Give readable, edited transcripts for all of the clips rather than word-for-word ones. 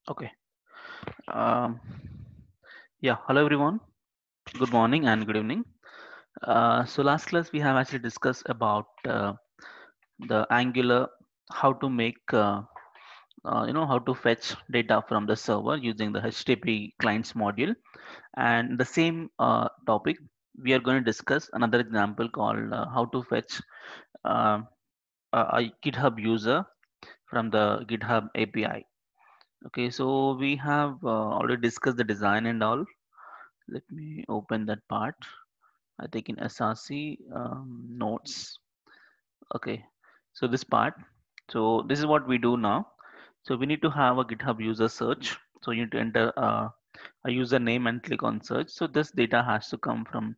Okay. Um, yeah. Hello, everyone. Good morning and good evening. So last class we have actually discussed about the Angular, how to make, how to fetch data from the server using the HTTP clients module. And the same topic, we are going to discuss another example called how to fetch uh, a GitHub user from the GitHub API. Okay, so we have already discussed the design and all. Let me open that part. I think in SRC notes. Okay, so this part. So this is what we do now. So we need to have a GitHub user search. So you need to enter a username and click on search. So this data has to come from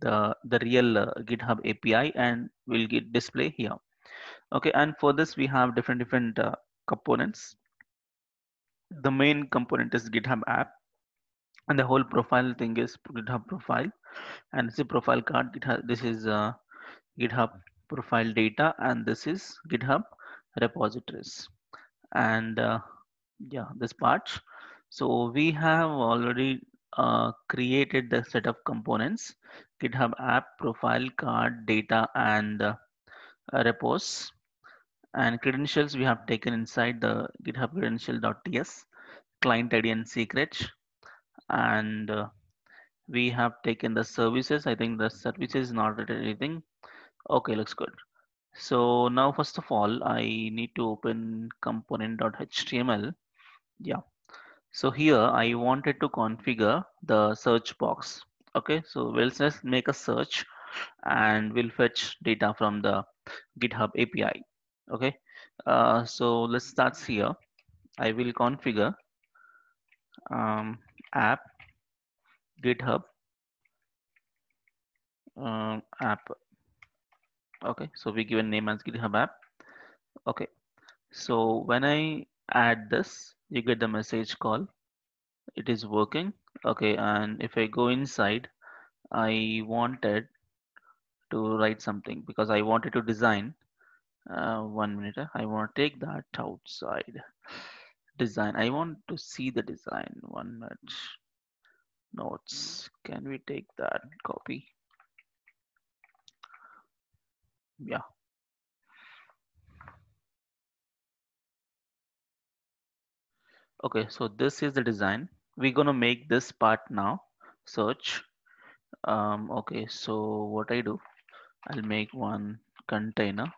the real GitHub API and will get display here. Okay, and for this we have different components. The main component is GitHub app, and the whole profile thing is GitHub profile, and this is profile card. This is GitHub profile data, and this is GitHub repositories. And yeah, this part. So we have already created the set of components: GitHub app, profile card, data, and repos. And credentials we have taken inside the GitHub credential.ts, client ID and secret. And we have taken the services. I think the services is not written anything. Okay, looks good. So now first of all, I need to open component.html. Yeah. So here I wanted to configure the search box. Okay, so we'll just make a search and we'll fetch data from the GitHub API. Okay, so let's start here. I will configure app GitHub app. Okay, so we give a name as GitHub app. Okay, so when I add this, you get the message call. It is working. Okay, and if I go inside, I wanted to write something because I wanted to design. 1 minute. I want to take that outside. Design. I want to see the design. 1 minute. Notes. Can we take that copy? Yeah. Okay, so this is the design. We're gonna make this part now. Search. Okay, so what I do, I'll make one container,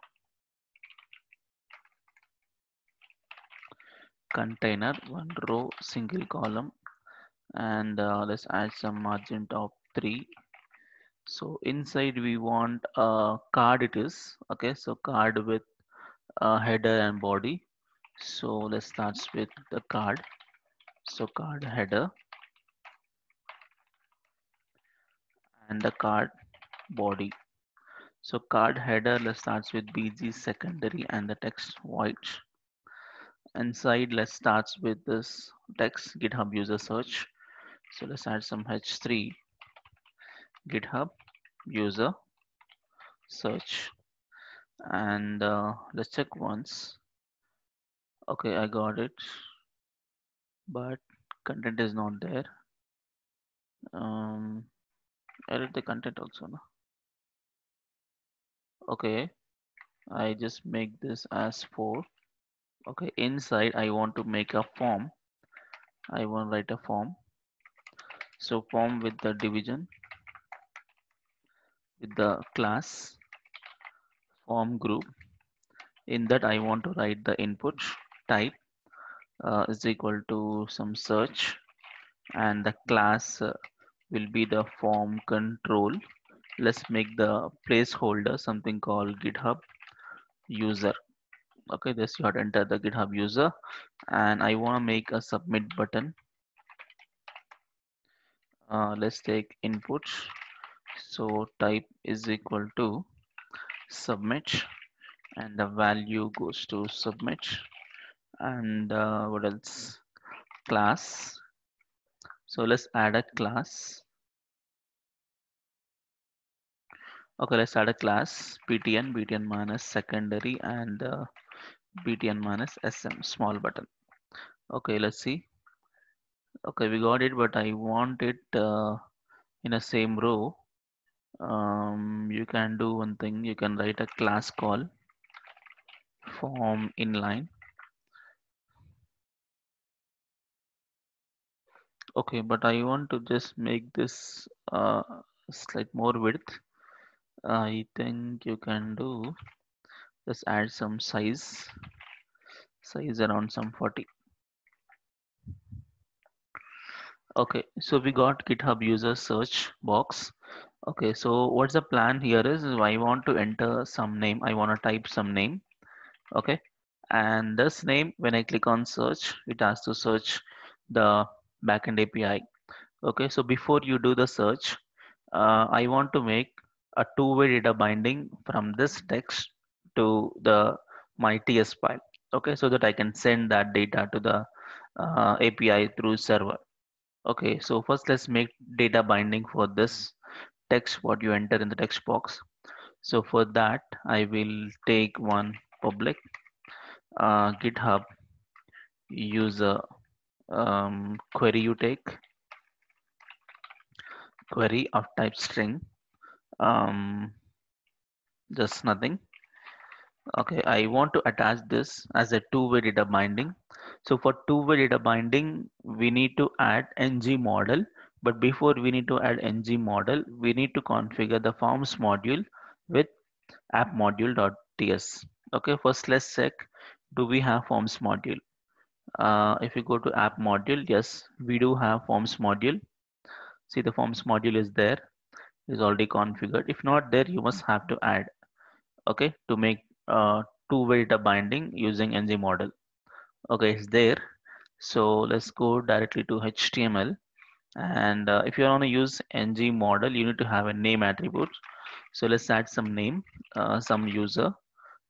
one row, single column, and let's add some margin top 3. So inside we want a card it is. Okay, so card with header and body. So let's start with the card. So card header and the card body. So card header, let's start with BG secondary and the text white. Inside, let's start with this text GitHub user search. So let's add some H3 GitHub user search, and let's check once. Okay, I got it, but content is not there. Um, Edit the content also. No? Okay, I just make this as 4. Okay, inside I want to make a form. I want to write a form. So form with the division with the class form group. In that I want to write the input type is equal to some search, and the class will be the form control. Let's make the placeholder something called GitHub user. Okay, this you have to enter the GitHub user, and I want to make a submit button. Let's take input. So type is equal to submit, and the value goes to submit. And what else? Class. So let's add a class. Okay, let's add a class btn minus secondary, and btn minus sm small button. Okay, let's see. Okay, we got it, but I want it in a same row. You can do one thing. You can write a class call form inline. Okay, but I want to just make this slight more width. I think you can do just add some size around some 40. Okay, so we got GitHub user search box. Okay, so what's the plan here is I want to enter some name. I want to type some name. Okay, and this name, when I click on search, it has to search the backend API. Okay, so before you do the search, I want to make a two-way data binding from this text to the my TS file. Okay, so that I can send that data to the API through server. Okay, so first let's make data binding for this text what you enter in the text box. So for that, I will take one public GitHub user query. You take query of type string, um, just nothing. Okay, I want to attach this as a two-way data binding. So for two-way data binding, we need to add ng model. But before we need to add ng model, we need to configure the forms module with app module.ts. Okay, first let's check, do we have forms module? If you go to app module, yes, we do have forms module. See, the forms module is there, is already configured. If not there, you must have to add, okay, to make two-way data binding using ng model. Okay, it's there. So let's go directly to HTML. And if you want to use ng model, you need to have a name attribute. So let's add some name, some user,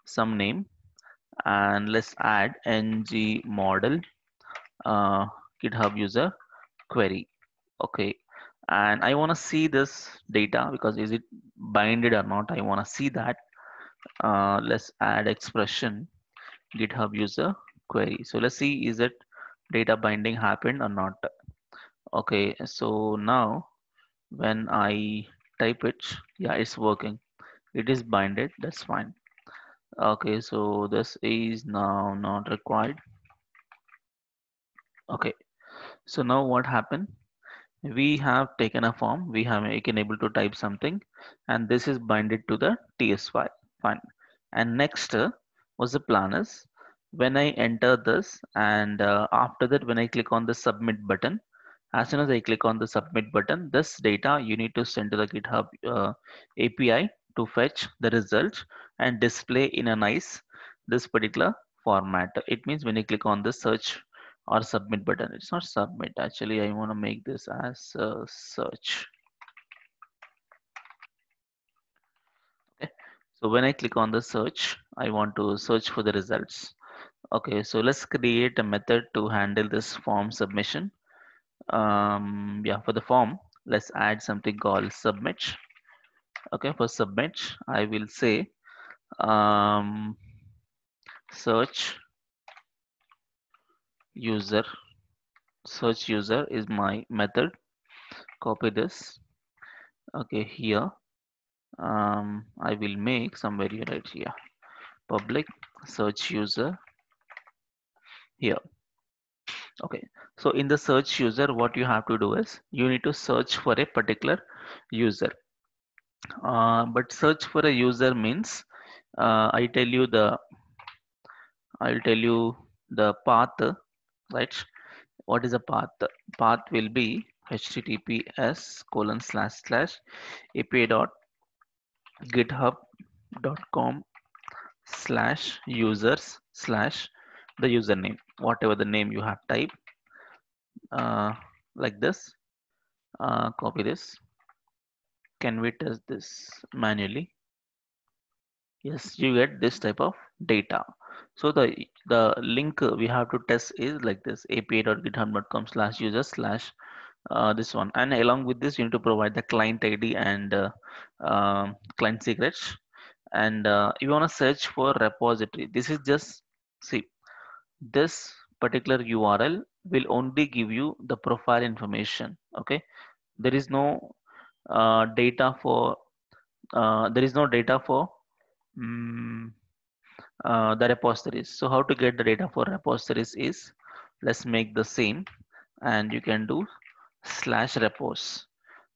some name, and let's add ng model uh, GitHub user query. Okay, and I want to see this data because is it binded or not? I want to see that. Let's add expression GitHub user query. So let's see, is it data binding happened or not? Okay, so now when I type it, yeah, it's working. It is binded. That's fine. Okay, so this is now not required. Okay, so now what happened? We have taken a form, we have been able to type something, and this is binded to the TS file. Fine. And next was the plan is when I enter this, and after that, when I click on the submit button, as soon as I click on the submit button, this data you need to send to the GitHub API to fetch the result and display in a nice this particular format. It means when you click on the search or submit button, it's not submit, actually I want to make this as search. Okay, so when I click on the search, I want to search for the results. Okay, so let's create a method to handle this form submission. Yeah, for the form, let's add something called submit. Okay, for submit, I will say um, search user. Search user is my method. Copy this. Okay, here I will make somewhere here, right here. Public search user here. Okay, so in the search user, what you have to do is you need to search for a particular user. But search for a user means I tell you the I'll tell you the path, right? What is a path? Path will be https://api dot github.com/users slash the username, whatever the name you have typed, uh, like this. Copy this. Can we test this manually? Yes, you get this type of data. So the link we have to test is like this: api.github.com/user/ this one, and along with this you need to provide the client ID and client secrets. And you want to search for repository. This is just, see, this particular URL will only give you the profile information. Okay, there is no data for mm, the repositories. So how to get the data for repositories is, let's make the same, and you can do slash repos.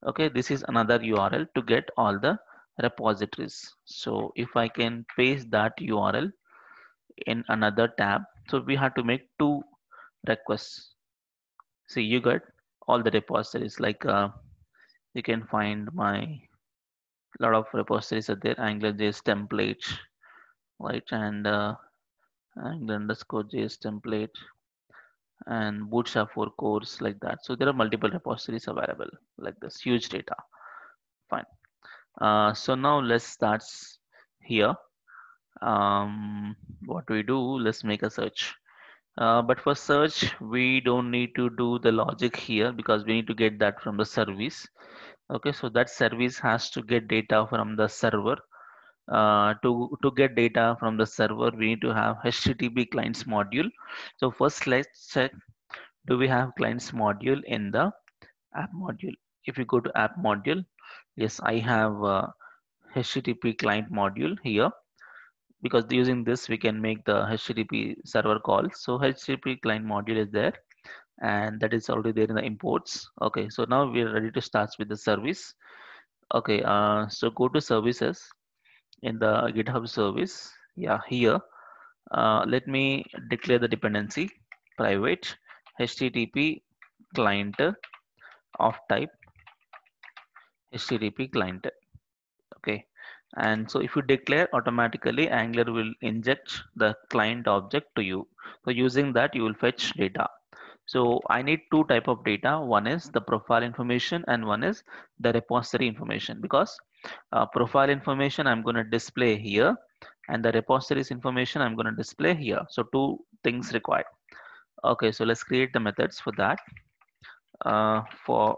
Okay, this is another URL to get all the repositories. So if I can paste that URL in another tab, so we have to make two requests. See, you got all the repositories, like you can find my lot of repositories are there, AngularJS template, right, and Angular underscore JS template and Bootstrap for course, like that. So there are multiple repositories available like this, huge data. Fine. So now let's start here. What we do, let's make a search. But for search, we don't need to do the logic here because we need to get that from the service. Okay, so that service has to get data from the server. To get data from the server, we need to have HTTP clients module. So first, let's check, do we have clients module in the app module? If you go to app module, yes, I have HTTP client module here, because using this we can make the HTTP server call. So HTTP client module is there, and that is already there in the imports. Okay, so now we are ready to start with the service. Okay, so go to services in the GitHub service. Yeah, here, let me declare the dependency private HTTP client of type HTTP client. Okay, and so if you declare, automatically Angular will inject the client object to you. So using that, you will fetch data. So I need two type of data. One is the profile information and one is the repository information, because profile information I'm going to display here and the repositories information I'm going to display here. So two things required. Okay, so let's create the methods for that. For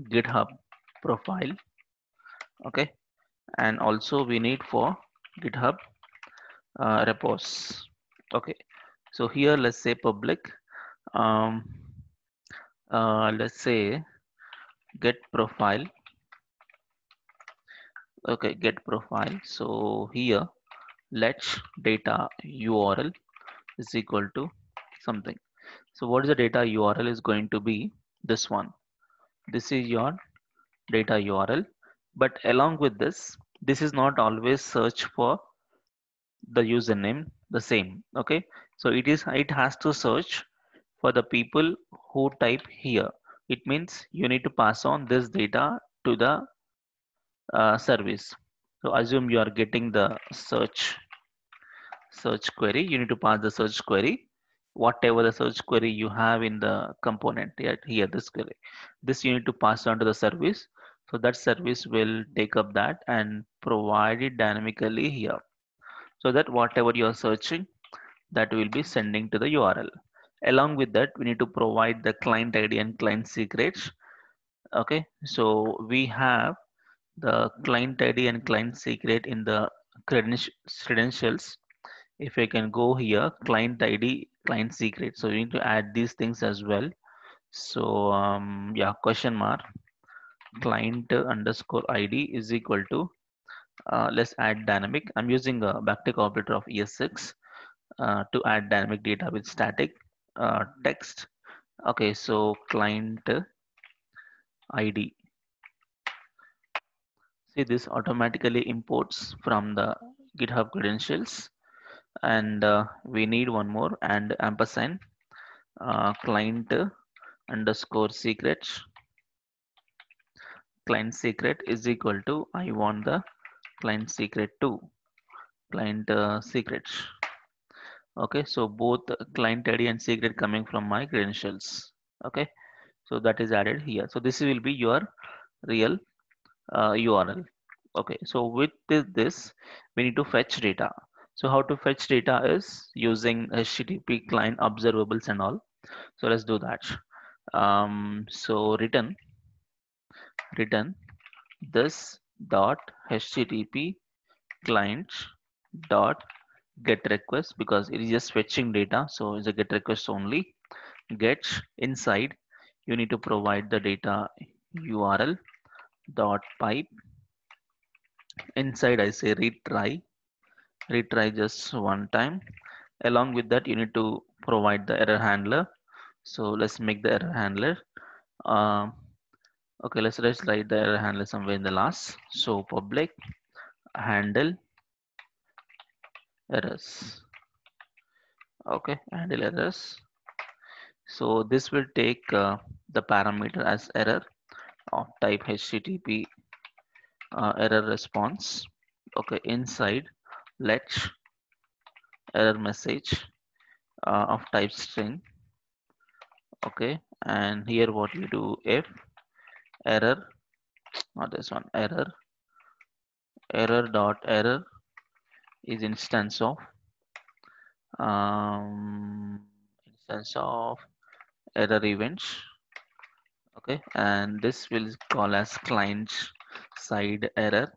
GitHub profile. Okay, and also we need for GitHub repos. Okay, so here let's say public, um, let's say get profile. Okay, get profile. So here let's data URL is equal to something. So what is the data URL is going to be this one. This is your data URL, but along with this, this is not always search for the username the same. Okay, so it has to search for the people who type here. It means you need to pass on this data to the service. So assume you are getting the search query, you need to pass the search query, whatever the search query you have in the component here, this query, this you need to pass on to the service. So that service will take up that and provide it dynamically here, so that whatever you are searching, that will be sending to the URL. Along with that, we need to provide the client ID and client secrets. Okay, so we have the client ID and client secret in the credentials. If I can go here, client ID, client secret. So you need to add these things as well. So yeah, question mark client underscore ID is equal to, let's add dynamic. I'm using a backtick operator of ES6 to add dynamic data with static text. Okay, so client ID. See, this automatically imports from the GitHub credentials, and we need one more, and ampersand client underscore secret. Client secret is equal to, I want the client secret too, client secrets. Okay, so both client ID and secret coming from my credentials. Okay, so that is added here. So this will be your real URL. Okay, so with this, we need to fetch data. So how to fetch data is using HTTP client observables and all. So let's do that. So return this dot HTTP client dot get request because it is just fetching data, so it's a get request only. Get inside, you need to provide the data URL dot pipe. Inside I say retry just one time. Along with that, you need to provide the error handler. So let's make the error handler. Um, okay, let's just write the error handler somewhere in the last. So public handle errors. Okay, handle errors. So this will take the parameter as error of type HTTP error response. Okay, inside let error message of type string. Okay, and here what you do, if error, not this one, error dot error is um, instance of error events. Okay, and this will call as client side error.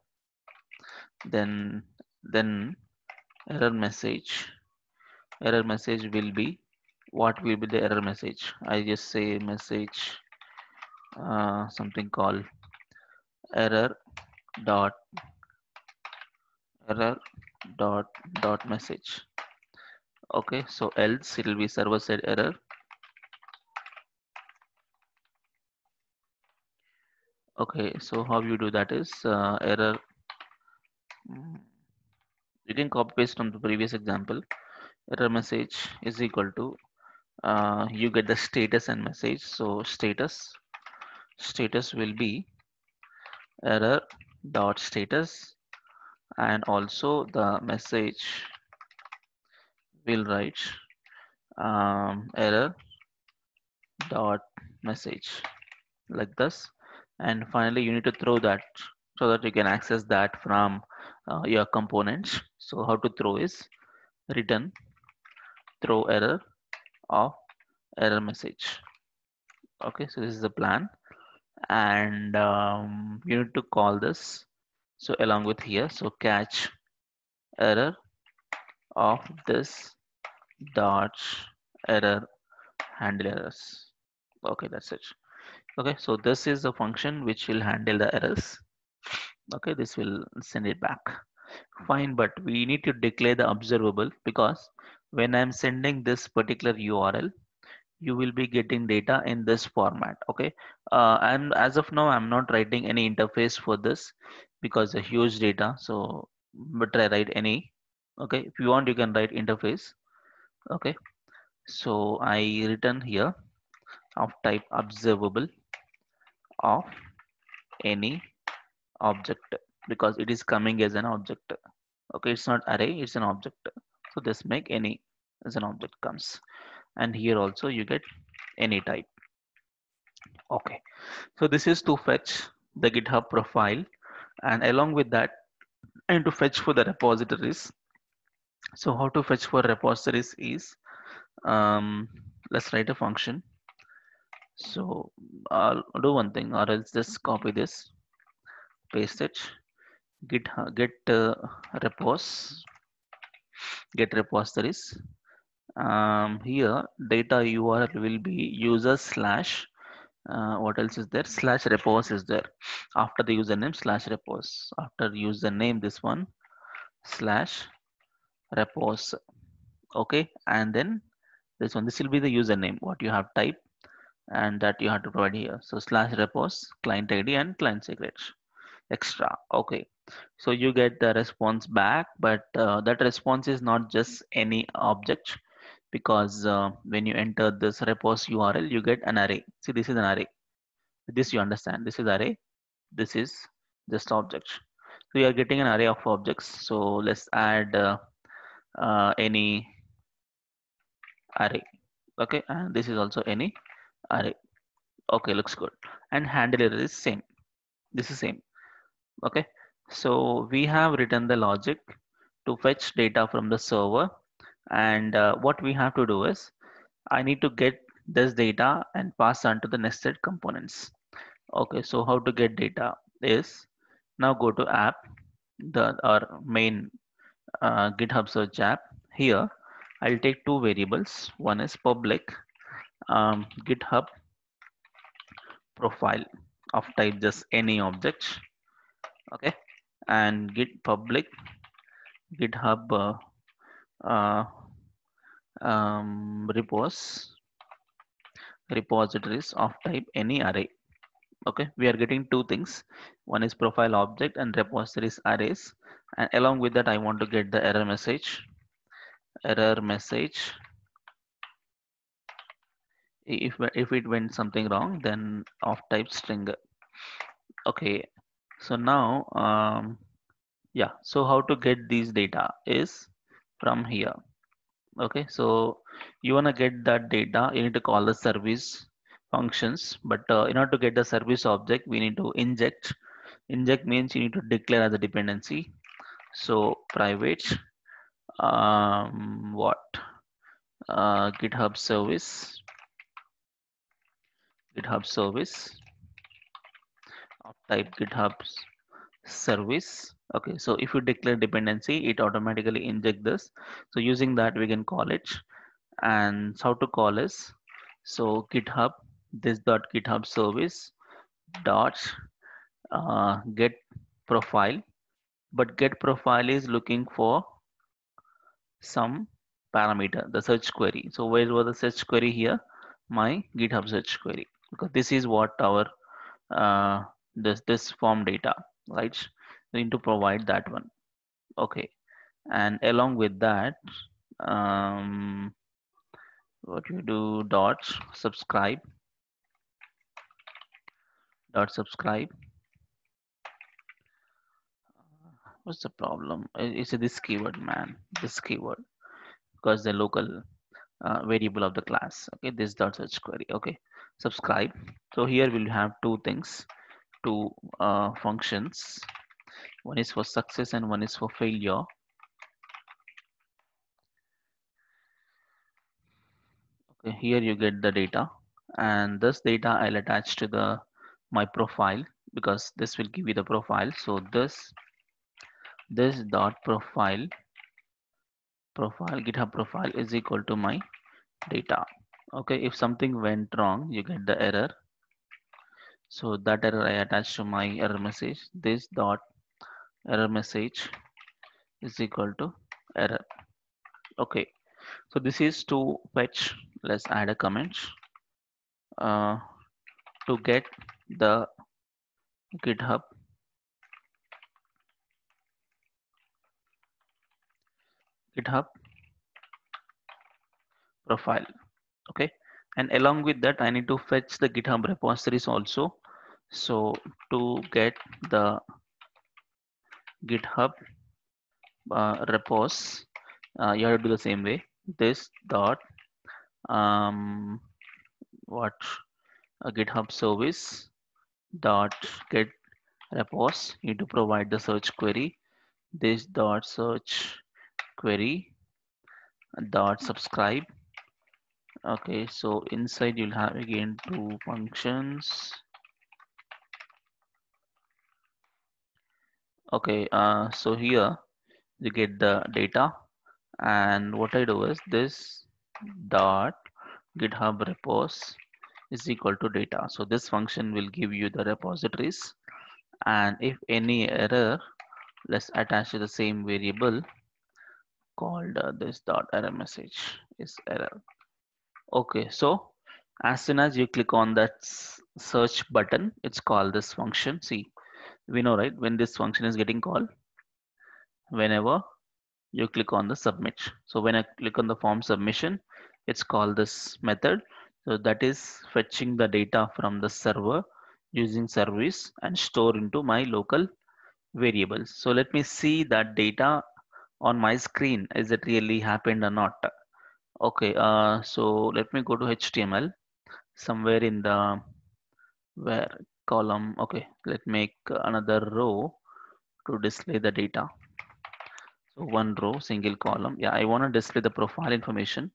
Then error message will be, what will be the error message? I just say message something called error dot error dot message. Okay, so else it will be server side error. Okay, so how you do that is error. mm, You can copy paste from the previous example. Error message is equal to you get the status and message. So status will be error dot status, and also the message will write error dot message, like this. And finally you need to throw that so that you can access that from your components. So how to throw is return throw error of error message. Okay, so this is the plan, and you need to call this. So along with here, so catch error of this dot error handle errors. Okay, that's it. Okay, so this is the function which will handle the errors. Okay, this will send it back. Fine, but we need to declare the observable, because when I'm sending this particular URL, you will be getting data in this format. Okay, and as of now I'm not writing any interface for this because a huge data. So but I write any. Okay, if you want you can write interface. Okay, so I return here of type observable of any object, because it is coming as an object. Okay, it's not array, it's an object. So this make any as an object comes, and here also you get any type. Okay, so this is to fetch the GitHub profile, and along with that, and to fetch for the repositories. So how to fetch for repositories is, let's write a function. So I'll do one thing, or else just copy this, paste it, get repos, get repositories. Here data URL will be user slash what else is there, slash repos is there. After the username, slash repos. After username, this one slash repos. Okay, and then this will be the username what you have typed, and that you have to provide here. So slash repos client ID and client secret extra. Okay, so you get the response back, but that response is not just any object, because when you enter this repos URL you get an array. See, this is an array. This you understand, this is array, this is just object. So you are getting an array of objects. So let's add any array. Okay, and this is also any array. Okay, looks good. And handler is same, this is same. Okay, so we have written the logic to fetch data from the server, and what we have to do is I need to get this data and pass on to the nested components. Okay, so how to get data is, now go to app, the our main GitHub search app. Here, I'll take two variables. One is public GitHub profile of type just any object. Okay, and git public GitHub uh, repos repositories of type any array. Okay, we are getting two things. One is profile object and repositories arrays. And along with that, I want to get the error message. Error message. If it went something wrong, then of type string. Okay, so now yeah. So how to get these data is from here. Okay, so you wanna get that data, you need to call the service functions. But in order to get the service object, we need to inject. Inject means you need to declare as a dependency. So private what GitHub service of type GitHub service. Okay, so if you declare dependency, it automatically inject this. So using that, we can call it. And how to call is, so GitHub this dot GitHub service dot get profile. But get profile is looking for some parameter, the search query. So where was the search query here? My GitHub search query, because this is what our this form data, right? We need to provide that one. Okay, and along with that, what you do dot subscribe. What's the problem? It's this keyword, man. This keyword, because the local variable of the class. Okay, this dot search query. Okay, subscribe. So here we'll have two things, two functions. One is for success and one is for failure. Okay, here you get the data, and this data I'll attach to the my profile, because this will give you the profile. So this dot profile GitHub profile is equal to my data. Okay, if something went wrong, you get the error. So that error I attach to my error message. This dot error message is equal to error. Okay, so this is to fetch. Let's add a comment uh, to get the GitHub profile. Okay, and along with that, I need to fetch the GitHub repositories also. So to get the GitHub repos, you have to do the same way. This dot um, what a GitHub service dot get repos. You need to provide the search query. This dot search query dot subscribe. Okay, so inside you'll have again two functions. Okay, so here you get the data, and what I do is this dot GitHub repos is equal to data. So this function will give you the repositories, and if any error, let's attach to the same variable called this dot error message is error. Okay, so as soon as you click on that search button, it's called this function. See, we know, right, when this function is getting called, whenever you click on the submit. So when I click on the form submission, it's called this method. So that is fetching the data from the server using service and store into my local variables. So let me see that data on my screen. Is it really happened or not? Okay, so let me go to HTML somewhere in the where column. Okay, let me make another row to display the data. So one row, single column. Yeah, I want to display the profile information.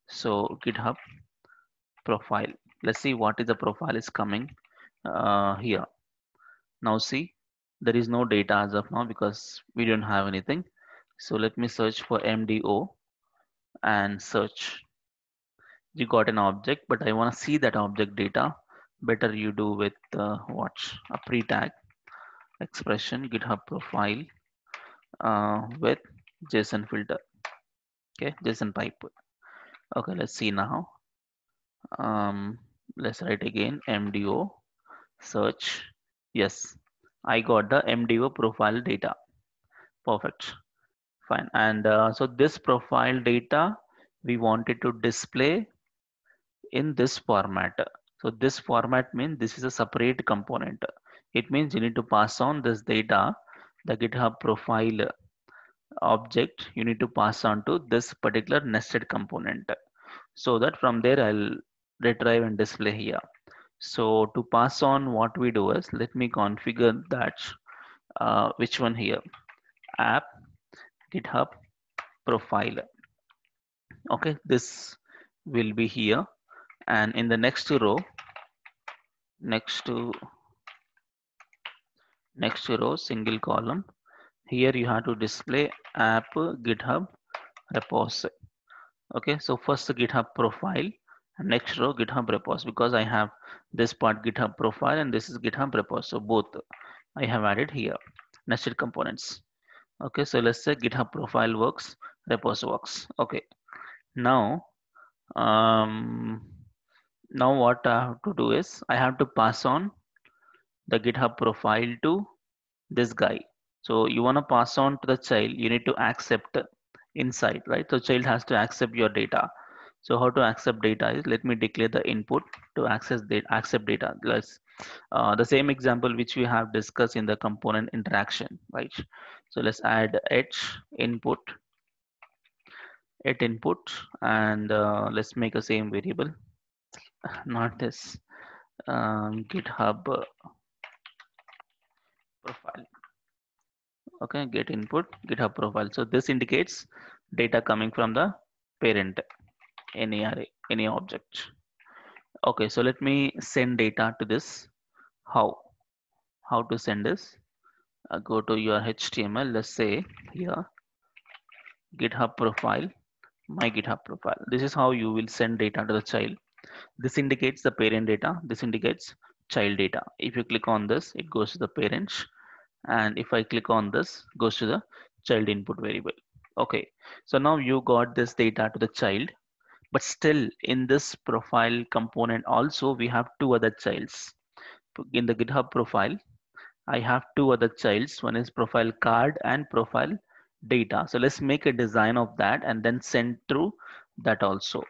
So GitHub profile. Let's see what is the profile is coming here. Now see, there is no data as of now because we don't have anything. So let me search for MDO and search. You got an object, but I want to see that object data. Better you do with what, a pre-tag expression GitHub profile with JSON filter. Okay, JSON pipe. Okay, let's see now. Let's write again MDO search. Yes, I got the MDO profile data. Perfect. Fine. And so this profile data we wanted to display in this format. So this format means this is a separate component. It means you need to pass on this data, the GitHub profile object, you need to pass on to this particular nested component. So that from there I'll retrieve and display here. So to pass on, what we do is, let me configure that which one here, app GitHub profile. Okay, this will be here, and in the next row, next to row, single column, here you have to display app GitHub Repos. Okay, so first the GitHub profile, and next row GitHub Repos, because I have this part GitHub profile and this is GitHub Repos, so both I have added here, nested components. Okay, so let's say GitHub profile works, Repos works. Okay, now um, now what I have to do is I have to pass on the GitHub profile to this guy. So you want to pass on to the child, you need to accept inside, right? So child has to accept your data. So how to accept data is, let me declare the input to access data, accept data. Let's the same example which we have discussed in the component interaction, right? So let's add it input, and let's make a same variable, not this, GitHub profile. Okay, get input GitHub profile. So this indicates data coming from the parent, any array, any object. Okay, so let me send data to this. How to send this? Go to your HTML. Let's say here GitHub profile, my GitHub profile. This is how you will send data to the child. This indicates the parent data. This indicates child data. If you click on this, it goes to the parents, and if I click on this, goes to the child input variable. Okay, so now you got this data to the child, but still in this profile component also we have two other childs. In the GitHub profile, I have two other childs. One is profile card and profile data. So let's make a design of that and then send through that also.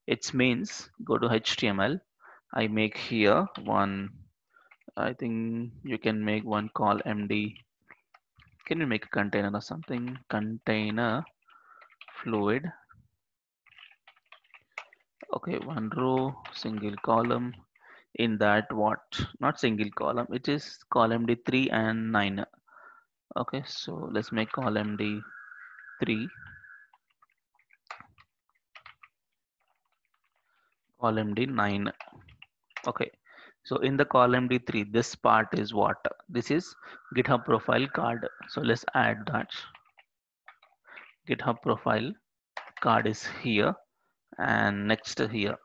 It means go to HTML. I make here one. I think you can make one call MD. Can you make a container or something? Container fluid. Okay, one row, single column. In that, what? Not single column. It is column D3 and 9. Okay, so let's make column D3, column D9. Okay, so in the column D3, this part is what? This is GitHub profile card. So let's add that. GitHub profile card is here, and next here,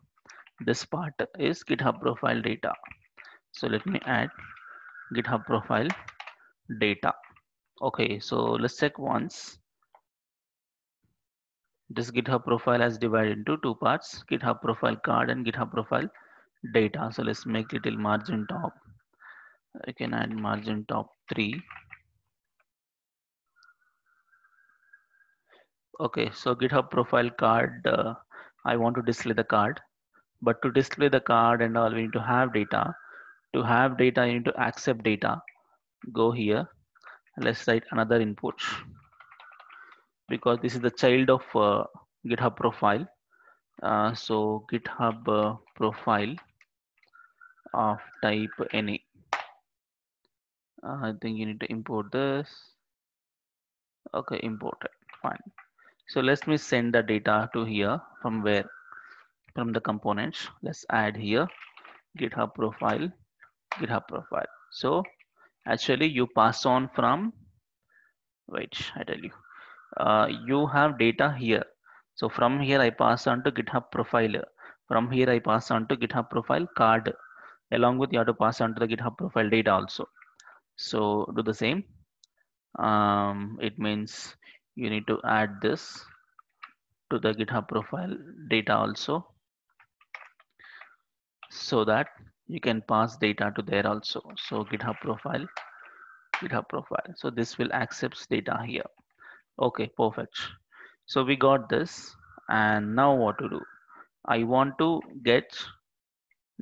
this part is GitHub profile data. So let me add GitHub profile data. Okay, so let's check once. This GitHub profile has divided into two parts, GitHub profile card and GitHub profile data. So let's make little margin top. I can add margin top 3. Okay, so GitHub profile card, I want to display the card, but to display the card and all, we need to have data. To have data, you need to accept data. Go here. Let's write another input, because this is the child of GitHub profile. So GitHub profile of type any. I think you need to import this. Okay, import it. Fine. So let me send the data to here. From where? From the components. Let's add here GitHub profile, GitHub profile. So actually you pass on from, wait, I tell you. you have data here. So from here I pass on to GitHub profile. From here I pass on to GitHub profile card. Along with you have to pass on to the GitHub profile data also. So do the same. It means you need to add this to the GitHub profile data also, so that you can pass data to there also. So GitHub profile. So this will accept data here. Okay, perfect. So we got this, and now what to do? I want to get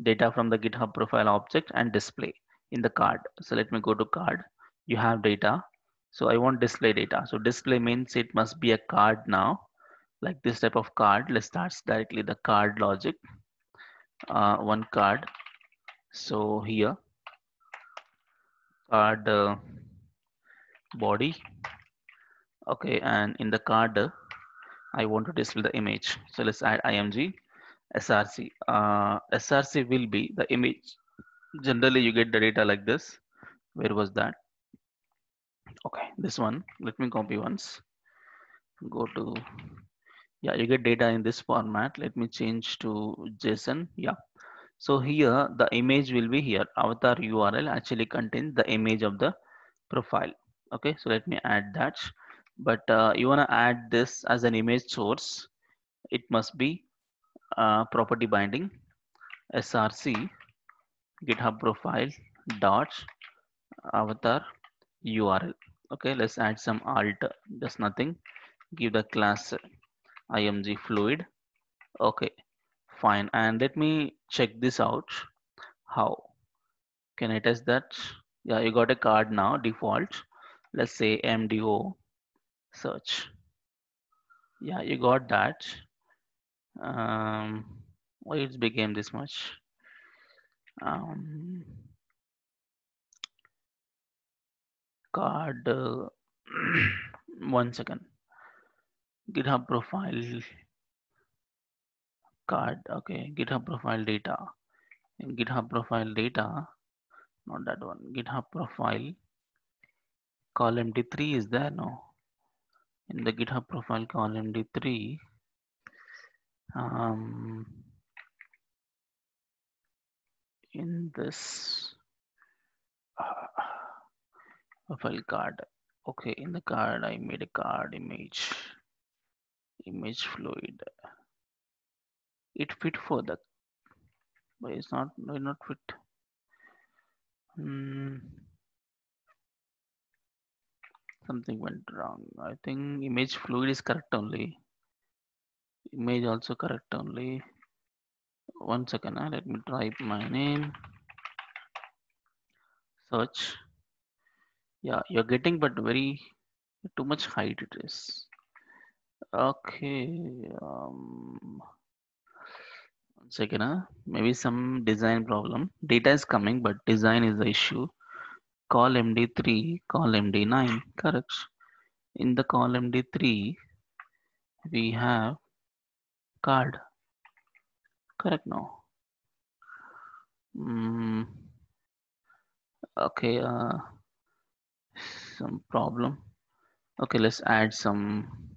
data from the GitHub profile object and display in the card. So let me go to card. You have data. So I want display data. So display means it must be a card now, like this type of card. Let's start directly the card logic. One card. So here card body. Okay, and in the card I want to display the image. So let's add img src. Src will be the image. Generally you get the data like this. Where was that? Okay, this one. Let me copy once. Go to, yeah, you get data in this format. Let me change to JSON. Yeah. So here the image will be here. Avatar URL actually contains the image of the profile. Okay, so let me add that. But you wanna add this as an image source. It must be property binding src GitHub profile dot avatar URL. Okay, let's add some alt. Just nothing. Give the class img fluid. Okay, fine. And let me check this out. How can I test that? Yeah, you got a card now default. Let's say mdo search. Yeah, you got that. Why it became this much? Um, card. 1 second. GitHub profile card. Okay, GitHub profile data. In GitHub profile data, not that one. GitHub profile column D3 is there? No. In the GitHub profile column D3, um, in this profile card. Okay, in the card I made a card image fluid. It fit for the, but it's not fit. Hmm, something went wrong. I think image fluid is correct only. Image also correct only. 1 second. Let me type my name. Search. Yeah, you're getting, but very too much height it is. Okay. 1 second. Maybe some design problem. Data is coming, but design is the issue. Call MD3, call MD9. Correct. In the call MD3, we have card. Correct now. Okay. Some problem. Okay, let's add some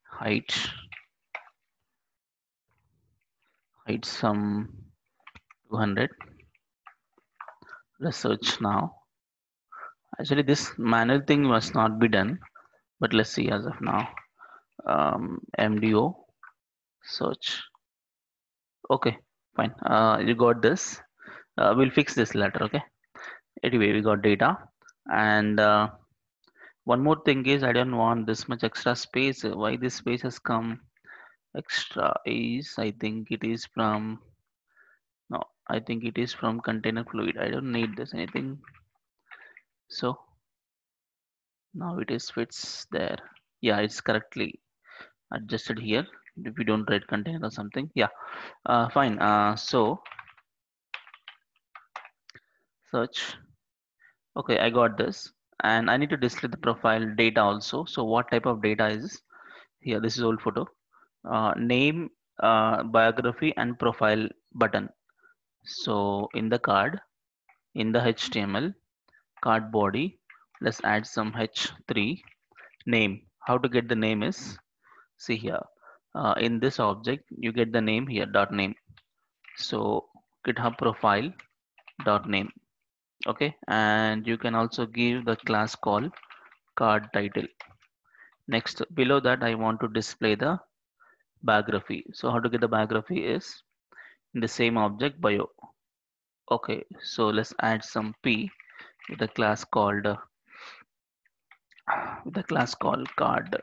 height. Height some 200. Let's search now. Actually, this manual thing must not be done, but let's see as of now. MDO search. Okay, fine. You got this. We'll fix this later. Okay. Anyway, we got data, and one more thing is I don't want this much extra space. Why this space has come extra is I think it is from, no, I think it is from container fluid. I don't need this anything. So now it is fits there. Yeah, it's correctly adjusted here. If you don't write container or something, yeah, fine. So search. Okay, I got this, and I need to display the profile data also. So what type of data is here? This is old photo. Name, biography, and profile button. So in the card, in the HTML card body, let's add some h3 name. how to get the name is, see here, in this object you get the name here, dot name. So GitHub profile dot name. Okay, and you can also give the class called card title. Next, below that I want to display the biography. So how to get the biography is in the same object bio. Okay, so let's add some p with a class called card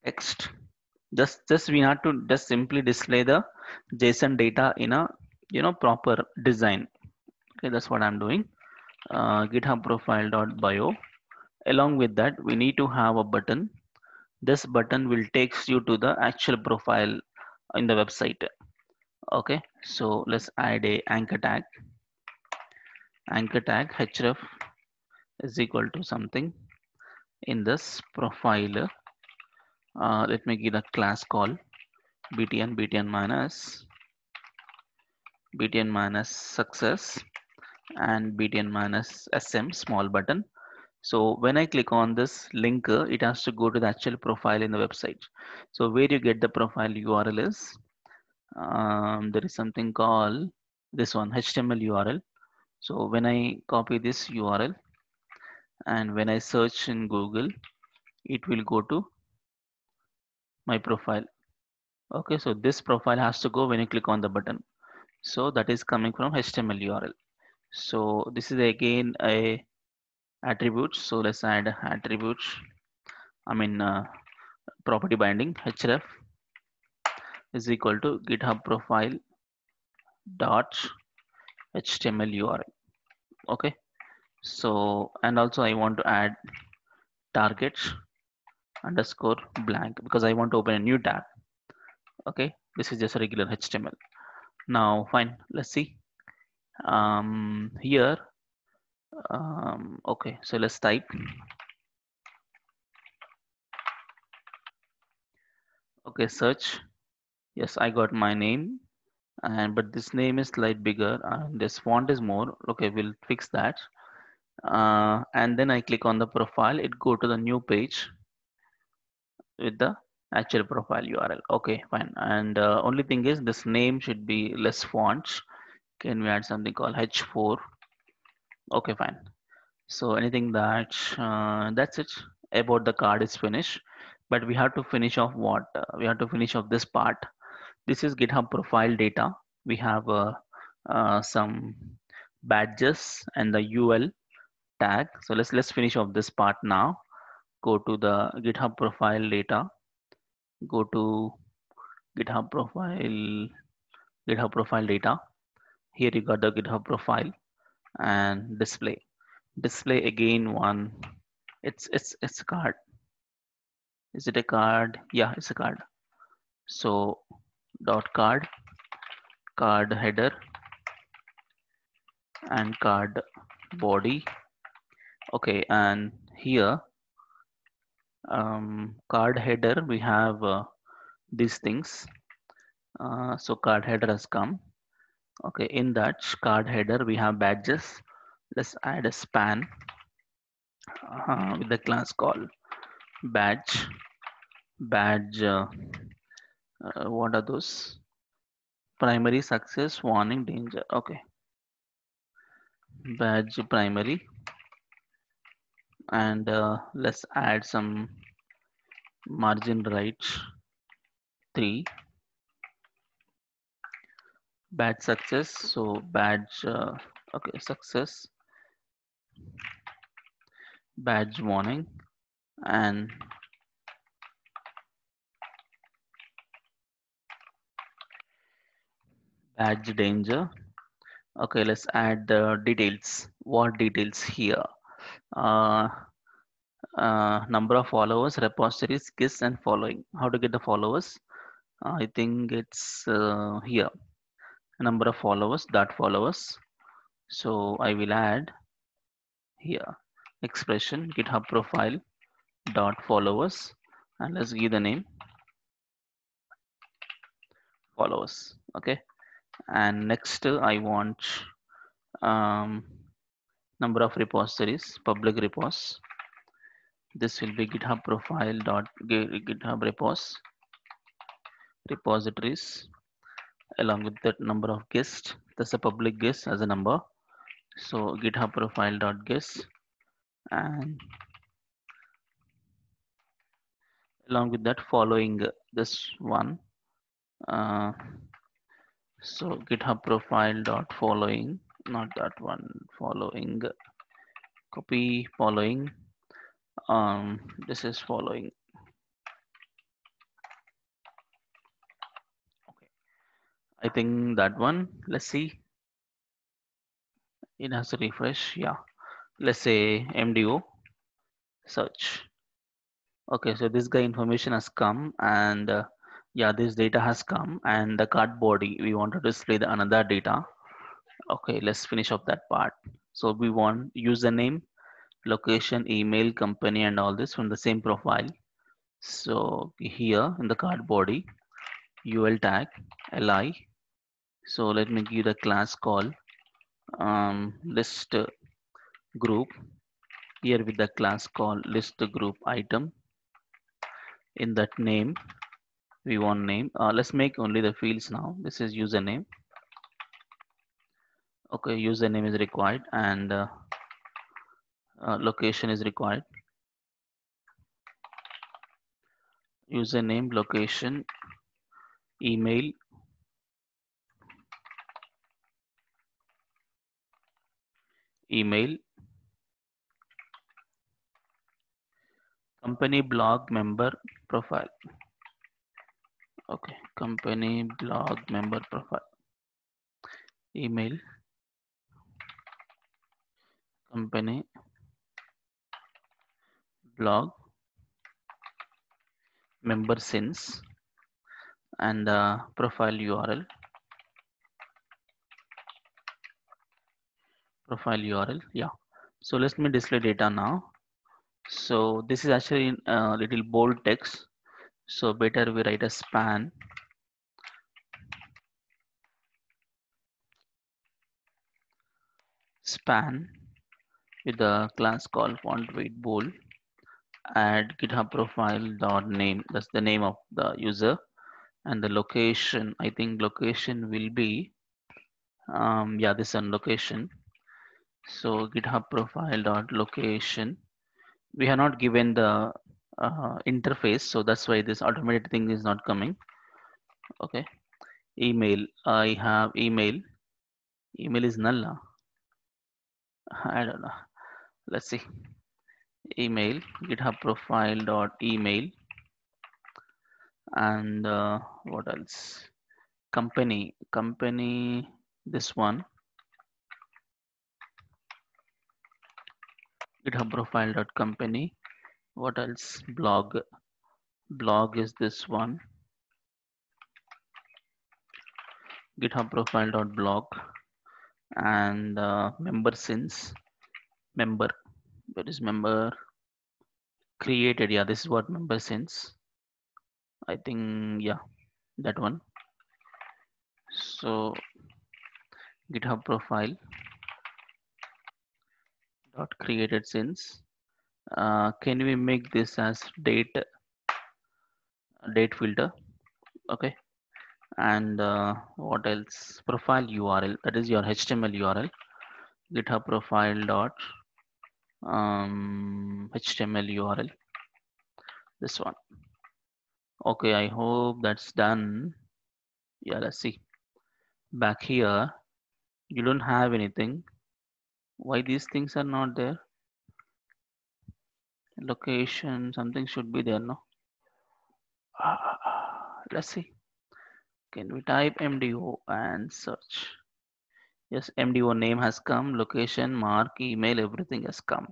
text. Just we have to just simply display the JSON data in a proper design. Okay, that's what I'm doing. GitHub profile dot bio. Along with that, we need to have a button. This button will takes you to the actual profile in the website. Okay, so let's add a anchor tag. Anchor tag href is equal to something in this profile. Let me give a class call btn minus success and btn minus sm small button. So when I click on this link, it has to go to the actual profile in the website. So where you get the profile URL is, there is something called this one, HTML URL. So when I copy this URL and when I search in Google, it will go to my profile. Okay, so this profile has to go when you click on the button. So that is coming from HTML URL. So this is again a attributes. So let's add attributes. I mean property binding href is equal to GitHub profile dot HTML URL. Okay. So and also I want to add target underscore blank because I want to open a new tab. Okay. This is just a regular HTML. Now fine. Let's see. Here. Okay. So let's type. Okay. Search. Yes, I got my name, and but this name is slight bigger and this font is more. Okay, we'll fix that. And then I click on the profile, it go to the new page with the actual profile URL. Okay, fine. And only thing is this name should be less fonts. Can we add something called H4? Okay, fine. So anything that that's it about the card is finished. But we have to finish off what? We have to finish off this part. This is GitHub profile data. We have some badges and the UL tag. So let's finish off this part now. Go to the GitHub profile data. Go to GitHub profile data. Here you got the GitHub profile and display. Display again one. It's a card. Is it a card? Yeah, it's a card. So dot card header and card body. Okay, and here card header we have these things. So card header has come. Okay, in that card header we have badges. Let's add a span with the class called badge. What are those? Primary success warning danger. Okay, badge primary, and let's add some margin right 3. Badge success. So badge. Okay, success badge warning and badge danger. Okay, let's add the details. What details here? Uh, Number of followers, repositories, guests, and following. How to get the followers? I think it's here. Number of followers, dot followers. So I will add here expression GitHub profile dot followers, and let's give the name followers. Okay, and next I want um, number of repositories, public repos, This will be GitHub profile dot GitHub repositories along with that number of guests. That's a public guest as a number. So GitHub profile dot guest, and along with that following this one. Uh, so GitHub profile dot following, not that one, following, copy following. This is following. Okay, I think that one. Let's see. It has to refresh. Yeah. Let's say MDO search. Okay, so this guy information has come, and yeah, this data has come, and the card body we wanted to display the another data. Okay, let's finish up that part. So we want username, location, email, company, and all this from the same profile. So here in the card body, UL tag li. So let me give the class call list group. Here with the class call list group item. In that name we want name. Let's make only the fields now. This is username. Okay, username is required, and location is required. Username, location, email, email, company blog member profile. Okay, company blog member profile, email, company blog member since, and profile URL, yeah. So let me display data now. So this is actually in little bold text, so better we write a span with the class call font weight bold, add GitHub profile dot name, that's the name of the user, and the location, I think location will be yeah, this one location. So GitHub profile dot location, we have not given the interface, so that's why this automated thing is not coming. Okay, email, I have email. Email is null. I don't know. Let's see. Email, GitHub profile dot email, and what else? Company. This one. GitHub profile dot company. What else? Blog is this one. GitHub profile dot blog, and member since, member. Where is member? Created. Yeah, this is what member since. I think yeah, that one. So GitHub profile dot created since. Can we make this as date filter? Okay, and what else? Profile URL, that is your HTML URL. GitHub profile dot HTML URL, this one. Okay, I hope that's done. Yeah, let's see. Back here, you don't have anything. Why these things are not there? Location, something should be there, no? Let's see. Can we type MDO and search? Yes, MDO name has come, location, mark, email, everything has come.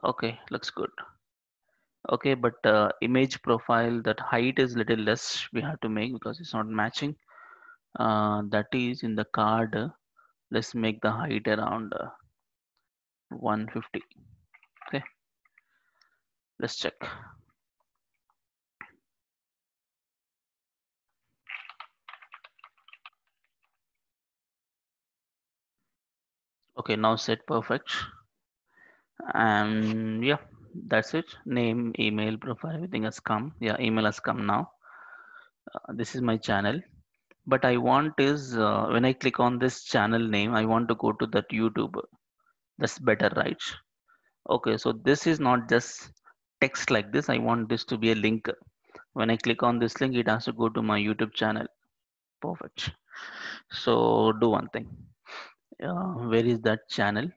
Okay, looks good. Okay, but image profile, that height is little less we have to make because it's not matching. That is in the card. Let's make the height around 150. Okay, let's check. Okay, now set perfect. And yeah, That's it. Name, email, profile, everything has come. Yeah, email has come now. This is my channel. But I want is when I click on this channel name, I want to go to that YouTube. That's better, right? Okay, so this is not just text like this. I want this to be a link. When I click on this link, it has to go to my YouTube channel. Perfect. So do one thing. Where is that channel?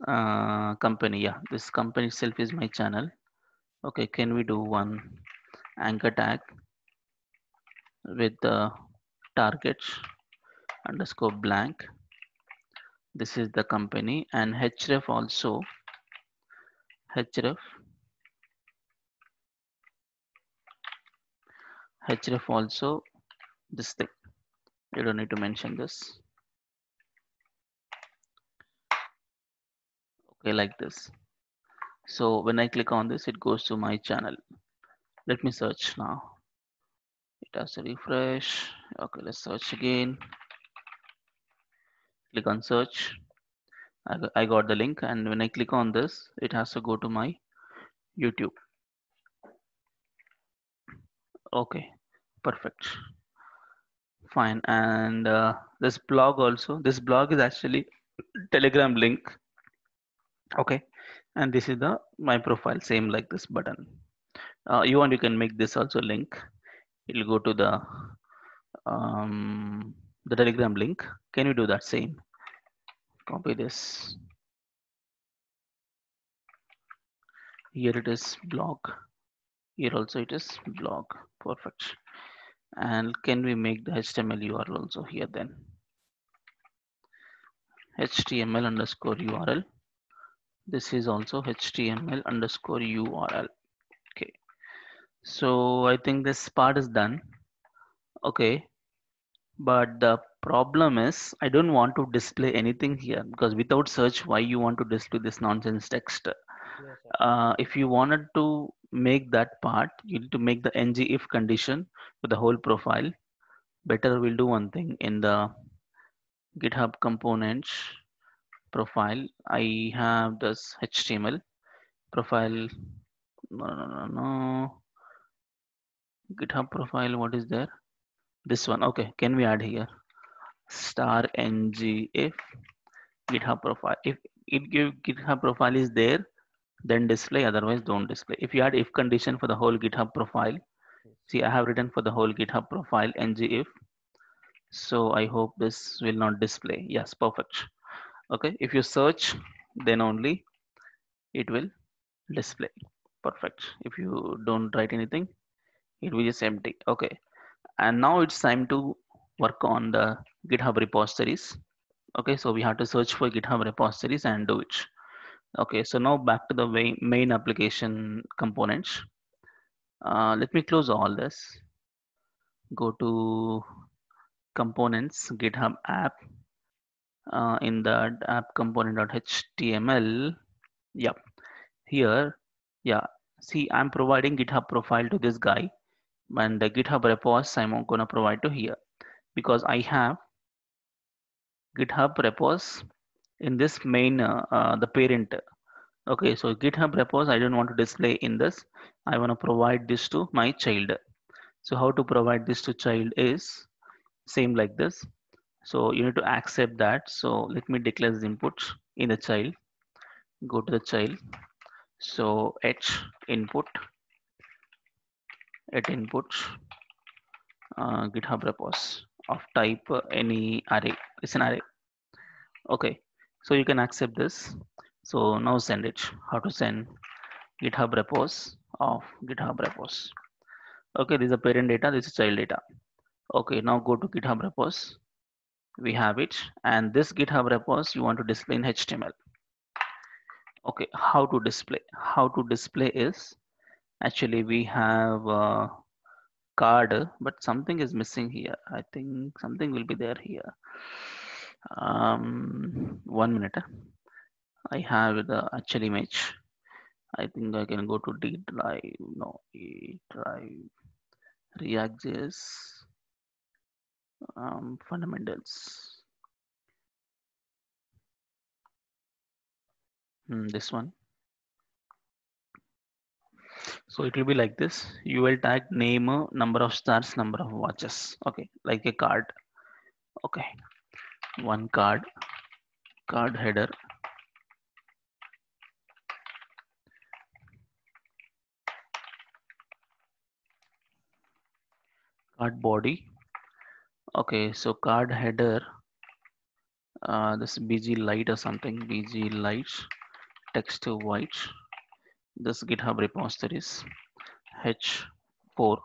Company. Yeah, this company itself is my channel. Okay, can we do one anchor tag with the targets underscore blank? This is the company, and href also. href also this thing. You don't need to mention this. Okay, like this. So when I click on this, it goes to my channel. Let me search now. It has to refresh. Okay, let's search again. Click on search. I got the link, and when I click on this, it has to go to my YouTube. Okay, perfect. Fine. And this blog also. This blog is actually Telegram link. Okay, and this is the my profile, same like this button. You want, you can make this also link. It'll go to the Telegram link. Can you do that same? Copy this. Here it is blog. Here also it is blog. Perfect. And can we make the HTML URL also here then? HTML underscore URL. This is also HTML underscore URL. Okay. So I think this part is done. Okay. But the problem is I don't want to display anything here, because without search, why you want to display this nonsense text? Yes, sir. If you wanted to make that part, you need to make the ng if condition for the whole profile. Better we'll do one thing in the GitHub components profile. I have this HTML profile. No, no, no, no. GitHub profile. What is there? This one. Okay. Can we add here? Star ng if GitHub profile. If it give GitHub profile is there, then display. Otherwise, don't display. If you add if condition for the whole GitHub profile, Yes. see, I have written for the whole GitHub profile ng if. So I hope this will not display. Yes, perfect. Okay. If you search, then only it will display. Perfect. If you don't write anything, it will just empty. Okay. And now it's time to work on the GitHub repositories. Okay. So we have to search for GitHub repositories and do it. Okay. So now back to the main application components. Let me close all this. Go to components, GitHub app. In the app component.html. Yep. Here, yeah. See, I'm providing GitHub profile to this guy, and the GitHub repos I'm gonna provide to here, because I have GitHub repos in this main the parent. Okay, so GitHub repos I don't want to display in this. I want to provide this to my child. So how to provide this to child is same like this. So you need to accept that. So let me declare the input in the child. Go to the child. So h input at input GitHub repos of type any array. It's an array. Okay, so you can accept this. So now send it. How to send GitHub repos of GitHub repos. Okay, this is a parent data. This is child data. Okay, now go to GitHub repos. We have it, and this GitHub repos you want to display in HTML. Okay, how to display? How to display is actually we have card, but something is missing here. I think something will be there here. 1 minute. I have the actual image. I think I can go to D drive. No, E drive. React.js fundamentals. This one. So it will be like this. You will tag name, number of stars, number of watches. Okay, like a card. Okay, one card, card header, card body. Okay, so card header, this BG light or something, BG light, text to white. This GitHub repositories H4.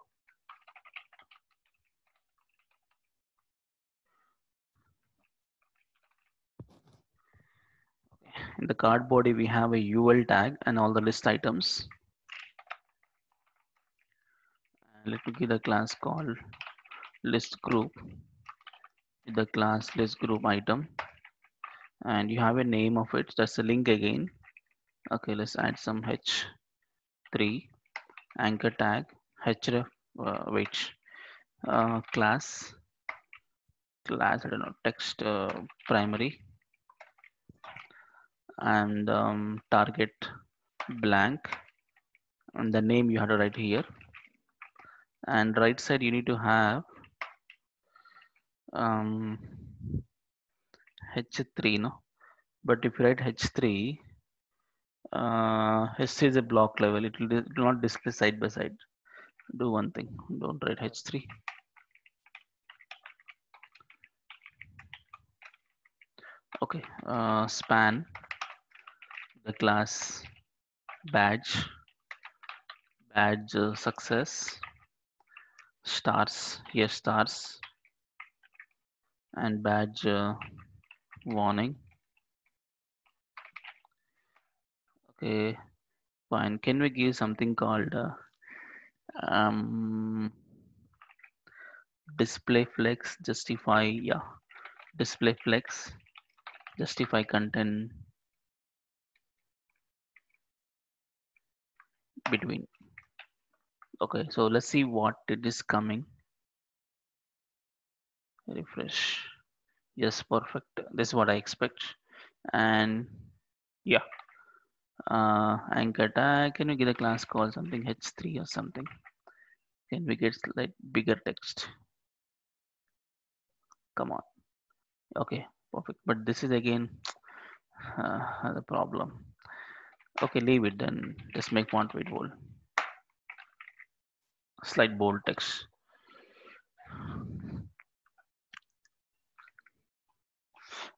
In the card body, we have a UL tag and all the list items. And let me give the class called list group. The class list group item, and you have a name of it. That's a link again. Okay, let's add some h3 anchor tag href. Wait, class I don't know, text primary, and target blank, and the name you have to write here. And right side you need to have h3, no, but if you write h3, h3 is a block level. It will not display side by side. Do one thing, don't write h3. Okay, span the class badge, success, stars, here stars, and badge warning. Okay, fine. Can we give something called um, display flex justify? Yeah, display flex justify content between. Okay, so let's see what it is coming. Refresh. Yes, perfect. This is what I expect. And yeah, anchor tag. Can we get a class called something h3 or something? Can we get like bigger text? Come on. Okay, perfect. But this is again the problem. Okay, leave it then. Just make font weight bold. Slight bold text.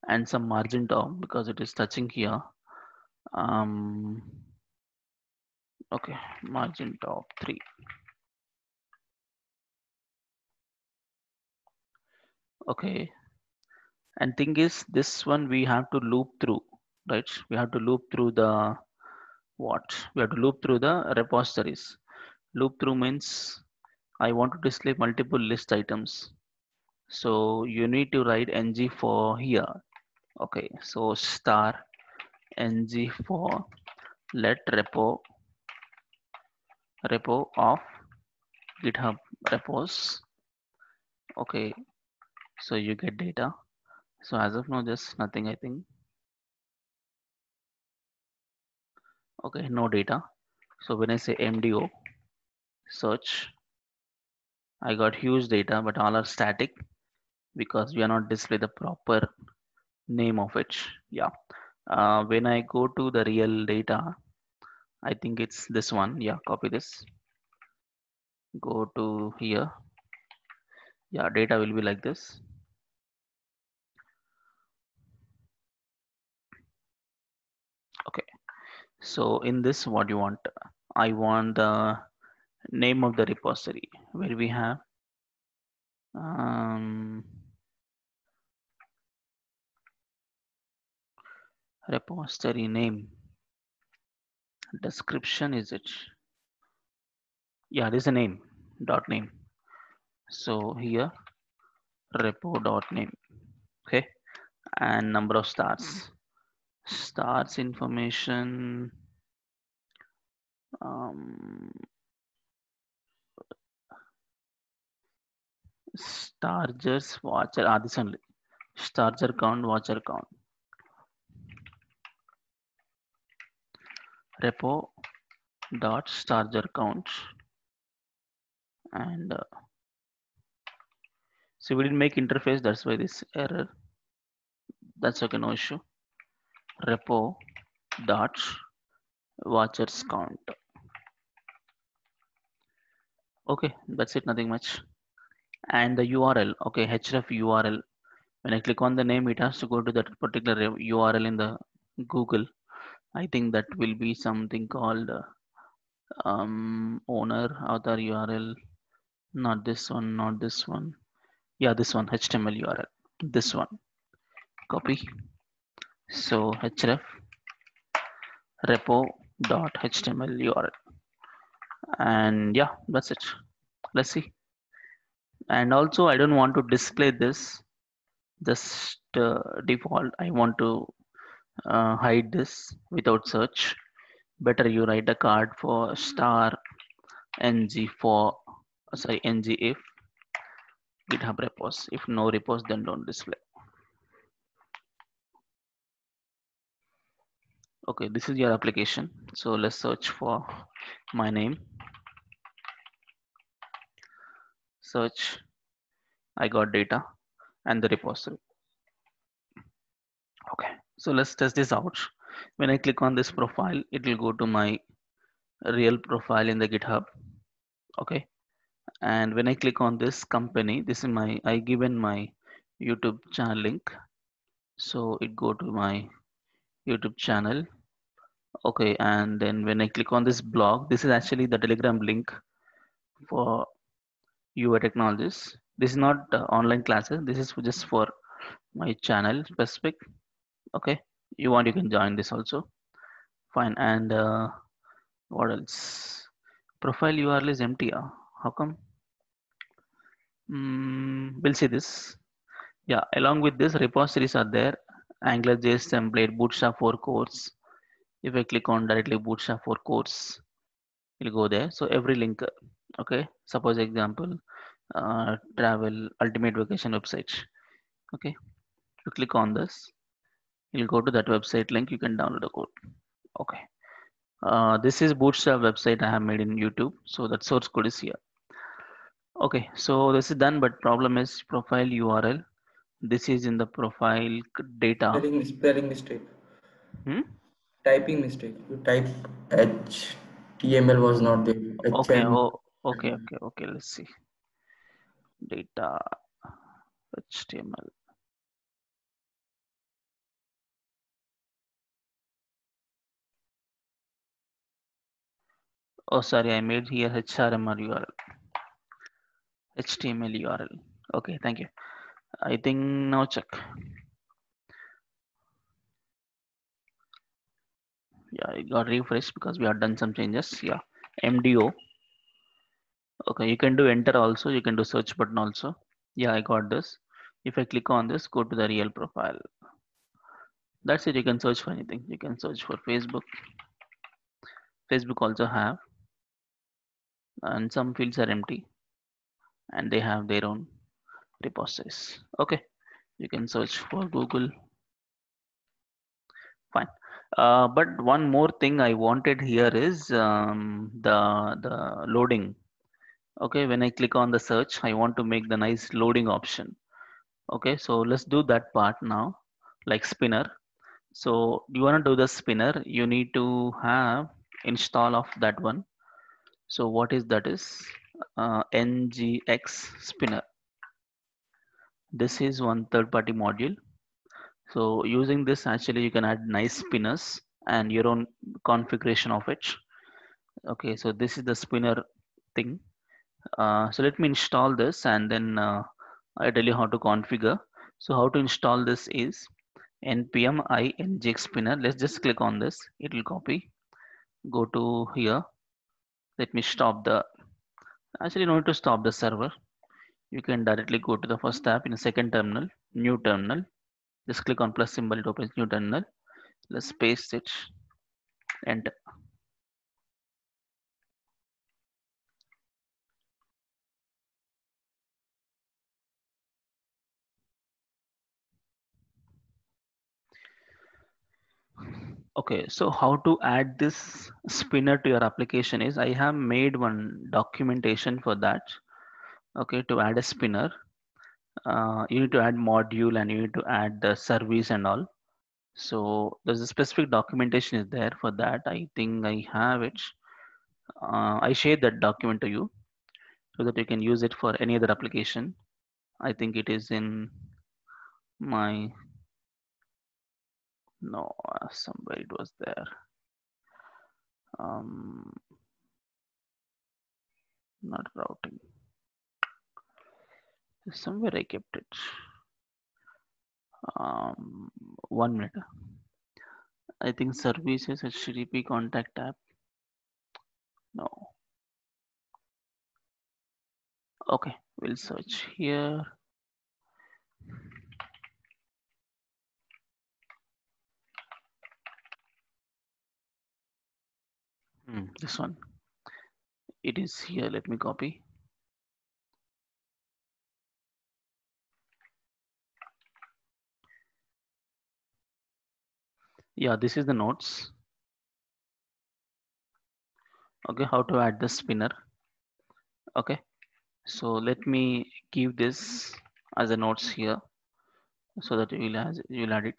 And some margin top because it is touching here. Okay, margin top 3. Okay, and thing is this one we have to loop through, right? We have to loop through the what? We have to loop through the repositories. Loop through means I want to display multiple list items. So you need to write ng for here. Okay, so star ng for let repo of GitHub repos. Okay, so you get data. So as of now, just nothing, I think. Okay, no data. So when I say MDO search, I got huge data, but all are static because we are not display the proper name of it. Yeah. When I go to the real data, I think it's this one. Yeah, copy this. Go to here. Yeah, data will be like this. Okay. So in this, what you want? I want the name of the repository where we have repository name. Description is it? Yeah, this is a name dot name. So here repo dot name. Okay, and number of stars. Stars information. Stargers watcher. This only. Starger count, watcher count. Repo dot starter count, and so we didn't make interface, that's why this error. That's okay, no issue. Repo dot watchers count. Okay, that's it, nothing much. And the URL, okay, href URL. When I click on the name, it has to go to that particular URL in the Google. I think that will be something called owner author URL. Not this one, not this one. Yeah, this one, HTML URL. This one. Copy. So href repo.html URL. And yeah, that's it. Let's see. And also, I don't want to display this. Just default. I want to hide this without search. Better you write a card for star ng for ng if GitHub repos. If no repos, then don't display. Okay, this is your application. So let's search for my name. Search. I got data and the repository. Okay, so let's test this out. When I click on this profile, it will go to my real profile in the GitHub. Okay, and when I click on this company, this is my, I given my YouTube channel link. So it go to my YouTube channel. Okay, and then when I click on this blog, this is actually the Telegram link for UI technologies. This is not online classes. This is just for my channel specific. Okay, you want, you can join this also. Fine. And what else? Profile URL is empty. How come? We'll see this. Yeah, along with this, repositories are there. AngularJS template, Bootstrap 4 course. If I click on directly Bootstrap 4 course, it'll go there. So every link, okay. Suppose example, travel ultimate vacation website. Okay, you click on this, you'll go to that website link. You can download the code. Okay. This is Bootstrap website I have made in YouTube. So that source code is here. Okay, so this is done, but problem is profile URL. This is in the profile data. Spelling mistake. Hmm? Typing mistake. You type HTML was not there. Okay, HM. oh, okay. Let's see. Data HTML. Oh, sorry, I made here HRMR URL. HTML URL. Okay, thank you. I think now check. Yeah, it got refreshed because we have done some changes. Yeah, MDO. Okay, you can do enter also. You can do search button also. Yeah, I got this. If I click on this, go to the real profile. That's it. You can search for anything. You can search for Facebook. Facebook also have, and some fields are empty, and they have their own repositories. Okay, you can search for Google. Fine. But one more thing I wanted here is the loading. Okay, when I click on the search, I want to make the nice loading option. Okay, so let's do that part now, like spinner. So you want to do the spinner, you need to have install of that one. So what is that is ngx spinner. This is one third party module. So using this, actually you can add nice spinners and your own configuration of it. Okay, so this is the spinner thing. So let me install this, and then I tell you how to configure. So how to install this is npm I ngx spinner. Let's just click on this. It will copy. Go to here. Let me stop the. Actually, no need to stop the server. You can directly go to the first tab in the second terminal, new terminal. Just click on plus symbol. It opens new terminal. Let's paste it. Enter. Okay, so how to add this spinner to your application is I have made one documentation for that. Okay, to add a spinner, you need to add module and you need to add the service and all. So there's a specific documentation is there for that. I think I have it. I shared that document to you so that you can use it for any other application. I think it is in my no somewhere it was there. Um, Not routing. Somewhere I kept it. Um, 1 minute. I think services HTTP contact app. No. Okay, we'll search here. This one. It is here. Let me copy. Yeah, this is the notes. Okay, how to add the spinner. Okay, so let me give this as a notes here so that you'll add it.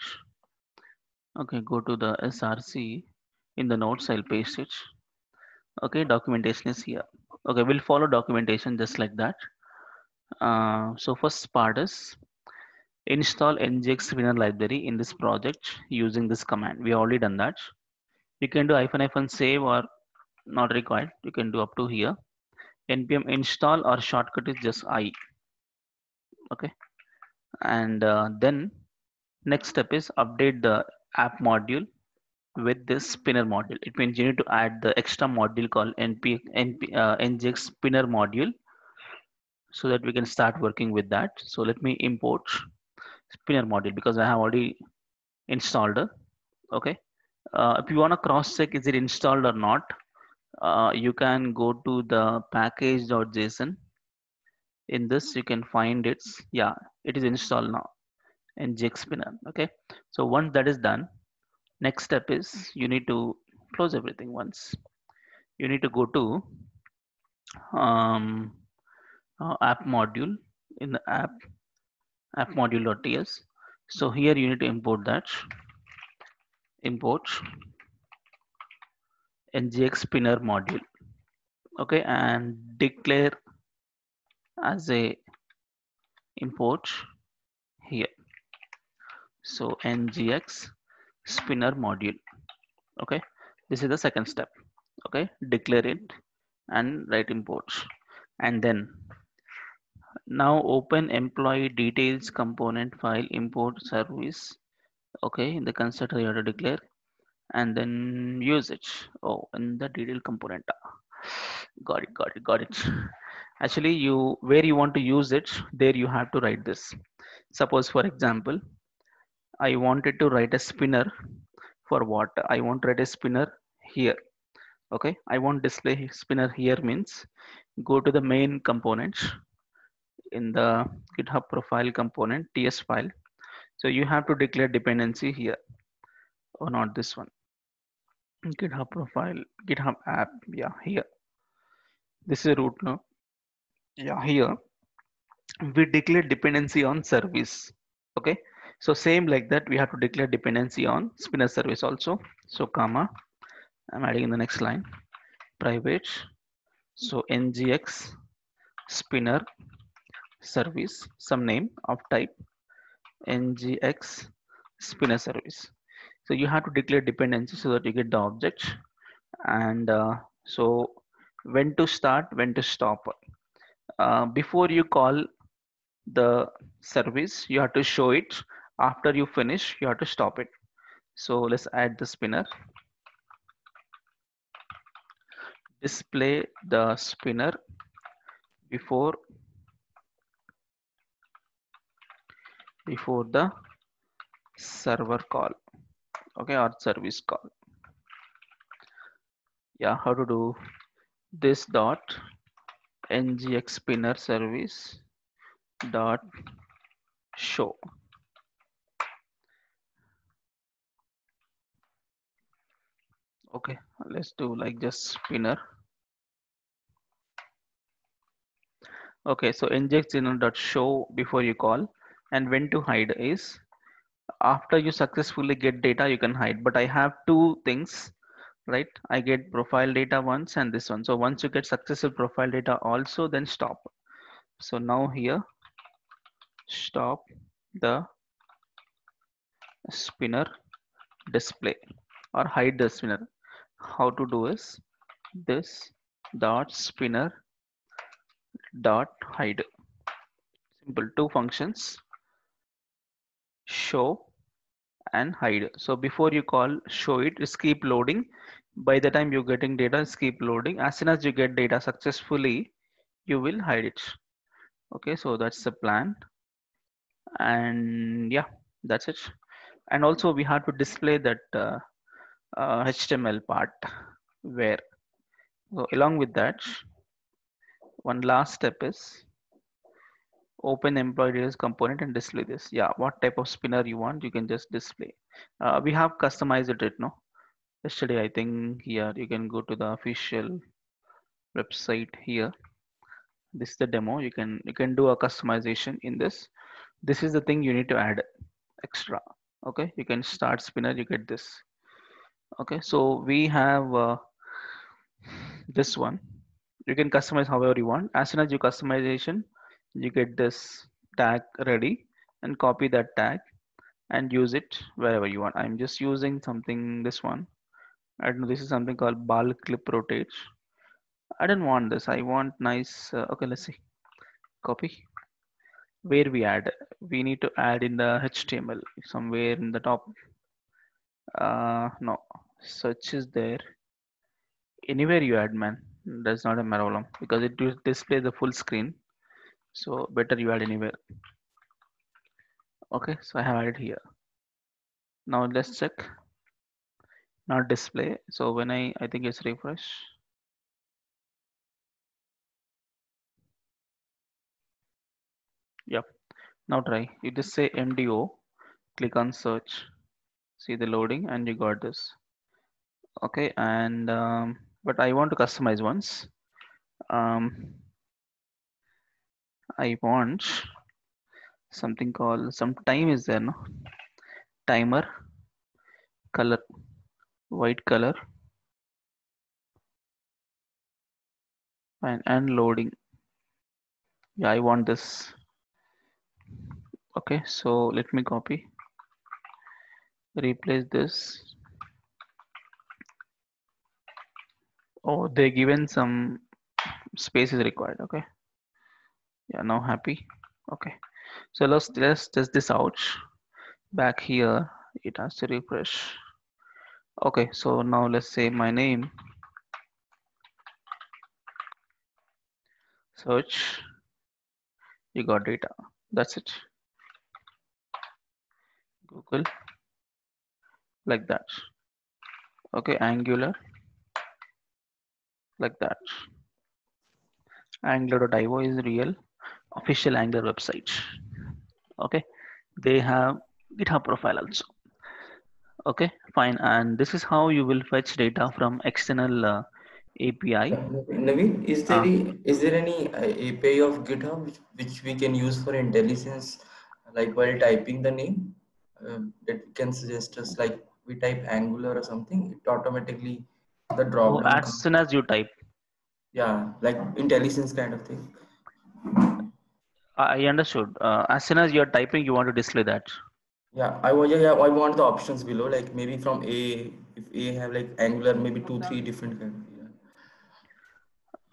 Okay, go to the SRC. In the notes, I'll paste it. Okay, documentation is here. Okay, we'll follow documentation just like that. So first part is install NGX spinner library in this project using this command. We already done that. You can do -hyphen save or not required. You can do up to here. npm install or shortcut is just I. Okay, and then next step is update the app module with this spinner module. It means you need to add the extra module called NGX spinner module so that we can start working with that. So let me import spinner module because I have already installed it. Okay. If you want to cross check is it installed or not, you can go to the package.json. In this, you can find it's yeah, it is installed now. NGX spinner. Okay. So once that is done, next step is you need to close everything once. You need to go to um, app module in the app module.ts. So here you need to import that. Import NGX spinner module. Okay, and declare as a import here. So NGX spinner module. Okay, this is the second step. Okay, declare it and write import, and then now open employee details component file import service. Okay, in the constructor you have to declare and then use it. Oh, in the detail component. Got it. Actually, you where you want to use it, there you have to write this. Suppose, for example, I wanted to write a spinner for what? I want to write a spinner here. Okay, I want display spinner here means go to the main component in the GitHub profile component TS file. So you have to declare dependency here or not this one. GitHub profile, GitHub app. Yeah, here. This is root now. Yeah, here we declare dependency on service. Okay, so same like that we have to declare dependency on spinner service also. So comma, I'm adding in the next line private. So ngx spinner service, some name of type ngx spinner service. So you have to declare dependency so that you get the object, and so when to start, when to stop. Before you call the service, you have to show it. After you finish, you have to stop it. So let's add the spinner. Display the spinner before the server call. Okay, or service call. Yeah, how to do this dot ngx spinner service dot show. Okay, let's do like just spinner. Okay, so inject dot show before you call, and when to hide is after you successfully get data you can hide. But I have two things, right? I get profile data once and this one. So once you get successful profile data also, then stop. So now here stop the spinner display or hide the spinner. How to do is this dot spinner dot hide. Simple, two functions, show and hide. So before you call show it, just keep loading. By the time you're getting data, just keep loading. As soon as you get data successfully, you will hide it. Okay, so that's the plan. And yeah, that's it. And also we have to display that HTML part where. So along with that, one last step is open employee details component and display this. Yeah, what type of spinner you want, you can just display. We have customized it, no? Yesterday, I think here you can go to the official website here. This is the demo. You can do a customization in this. This is the thing you need to add extra. Okay, you can start spinner. You get this. Okay, so we have this one. You can customize however you want. As soon as you customization, you get this tag ready and copy that tag and use it wherever you want. I'm just using something this one. I don't know. This is something called ball clip rotate. I don't want this. I want nice. Okay, let's see. Copy. Where we add? We need to add in the HTML somewhere in the top. No, search is there. Anywhere you add, man. That's not a problem because it will display the full screen. So better you add anywhere. Okay, so I have added here. Now let's check. Not display. So when I think it's refresh. Yep. Now try. You just say MDO. Click on search. See the loading, and you got this. Okay, and but I want to customize once. Um, I want something called some time is there, no? Timer color, white color, and loading. Yeah, I want this. Okay, so let me copy, replace this. Oh, they given some space is required. Okay, yeah, now happy. Okay, so let's test this out. Back here, it has to refresh. Okay, so now let's say my name, search, you got data. That's it. Google, like that. Okay, Angular, like that. Angular.io is real official Angular website. Okay, they have GitHub profile also. Okay, fine. And this is how you will fetch data from external API. Naveen, Uh, is there any API of GitHub which we can use for intelligence, like while typing the name, that can suggest us like we type Angular or something, it automatically the oh, drop down as comes. soon as you type, Yeah, like intelligence kind of thing. I understood. As soon as you're typing, you want to display that. Yeah, I want the options below, like maybe from A, if A have like Angular, maybe two, three different kind of,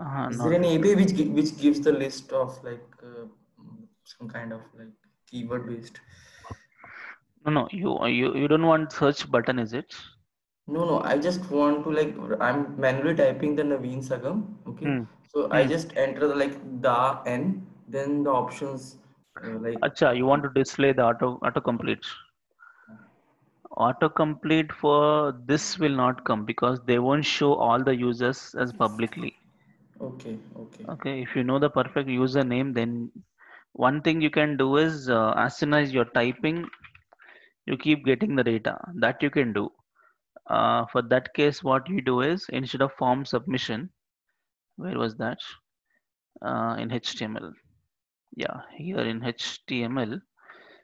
yeah. Is No, there any no, API which gives the list of like some kind of like keyword based? no, no. You don't want search button, is it? No, no, I just want to like I'm manually typing the Naveen Sagam, okay? Hmm. So I Hmm. just enter the like the N, then the options like Acha, you want to display the autocomplete. Autocomplete for this will not come because they won't show all the users as publicly. okay, okay, Okay, if you know the perfect username, then one thing you can do is as soon as you're typing, you keep getting the data. That you can do. For that case, what we do is instead of form submission, where was that? In HTML. Yeah, here in HTML.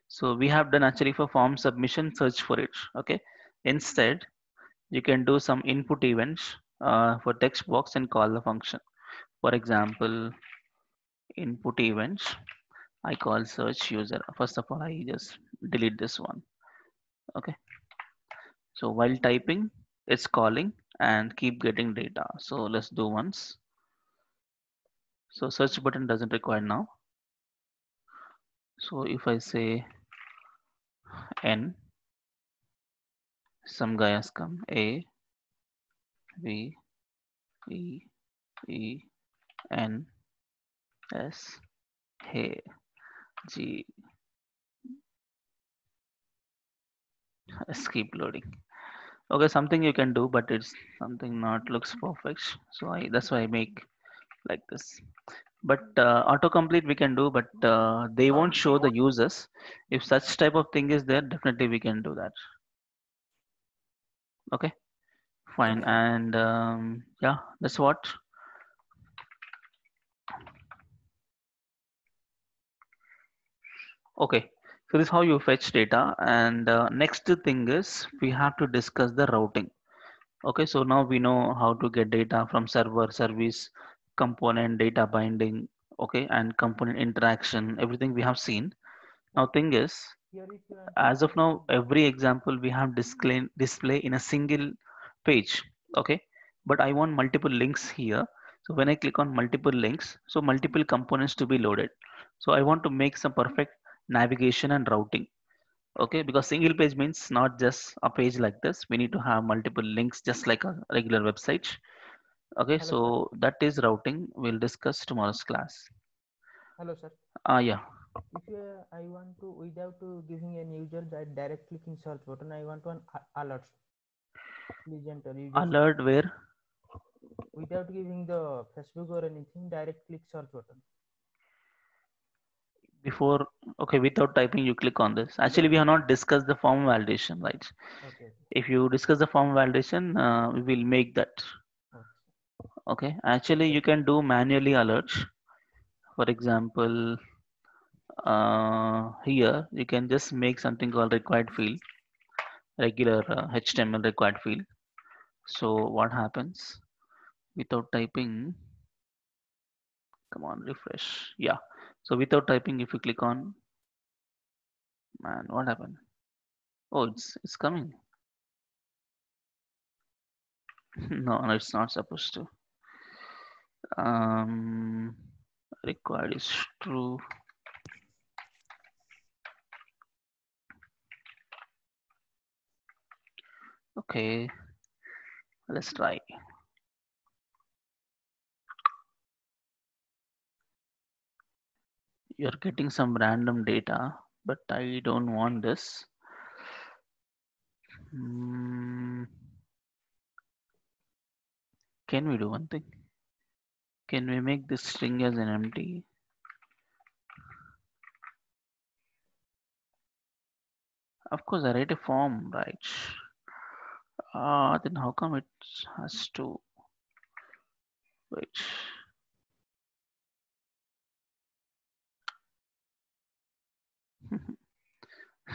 So we have done actually for form submission, search for it. Okay. Instead, you can do some input events for text box and call the function. For example, input events. I call search user. First of all, I just delete this one. Okay. So while typing, it's calling and keep getting data. So let's do once. So search button doesn't require now. So if I say n, some guy has come a v e e n s hey g, let's keep loading. Okay, something you can do, but it's something not looks perfect. So I that's why I make like this. But autocomplete we can do, but they won't show the users. If such type of thing is there, definitely we can do that. Okay, fine. Okay. And yeah, that's what. Okay, so this is how you fetch data. And next thing is we have to discuss the routing. Okay, so now we know how to get data from server, service, component, data binding, okay, and component interaction, everything we have seen. Now thing is, Here, if you want to as of add now, some every example we have display in a single page, okay, but I want multiple links here. So when I click on multiple links, so multiple components to be loaded. So I want to make some perfect navigation and routing. Okay, because single page means not just a page like this. We need to have multiple links just like a regular website. Okay, hello sir, so that is routing. We'll discuss tomorrow's class. hello sir. Yeah. If I want to, without giving an user that direct clicking search button, I want one alerts. Please enter user search Alert where without giving the Facebook or anything. Direct click search button. before, okay, without typing, you click on this. Actually, Without we have clicking. not discussed the form validation, right? Okay. If you discuss the form validation, we will make that. Okay. Okay, actually, you can do manually alerts. For example, here you can just make something called required field, regular HTML required field. So what happens without typing? Come on, refresh. Yeah. So without typing, if you click on, man, what happened? Oh, it's coming. No, no, it's not supposed to. Um, required is true. Okay, let's try. You're getting some random data, but I don't want this. Hmm, can we do one thing? Can we make this string as an empty? Of course, I write a form, right? Then how come it has to wait?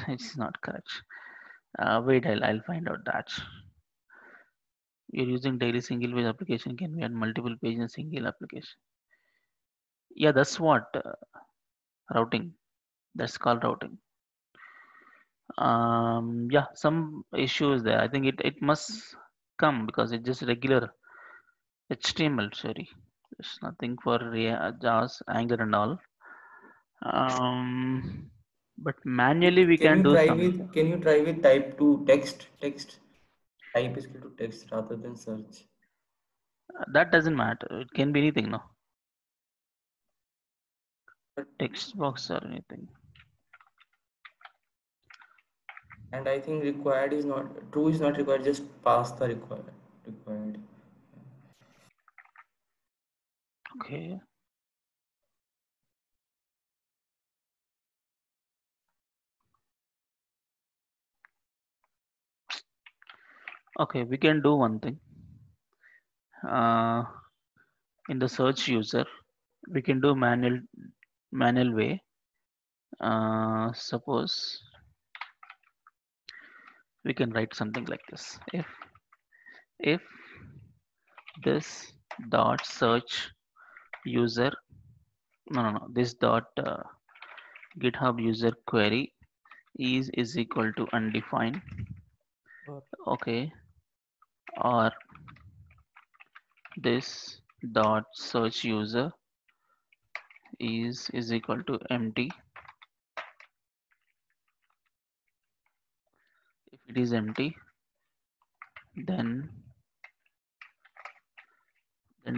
It's not correct. Wait, I'll find out that. You're using daily single page application. Can we add multiple pages in single application? Yeah, that's what routing. That's called routing. Yeah, some issues there. I think it must come because it's just regular HTML. Sorry, there's nothing for JAWS, Angular, and all. But manually we can do something. Can you try with type to text? Type is equal to text rather than search. That doesn't matter. It can be anything, no? But Text box or anything. and I think required is not true is not required. Just pass the required. Okay. Okay, we can do one thing. Uh, in the search user, we can do manual way. Suppose we can write something like this: if this dot search user, no, this dot GitHub user query is equal to undefined. or Okay, or this dot search user is equal to empty. If it is empty, then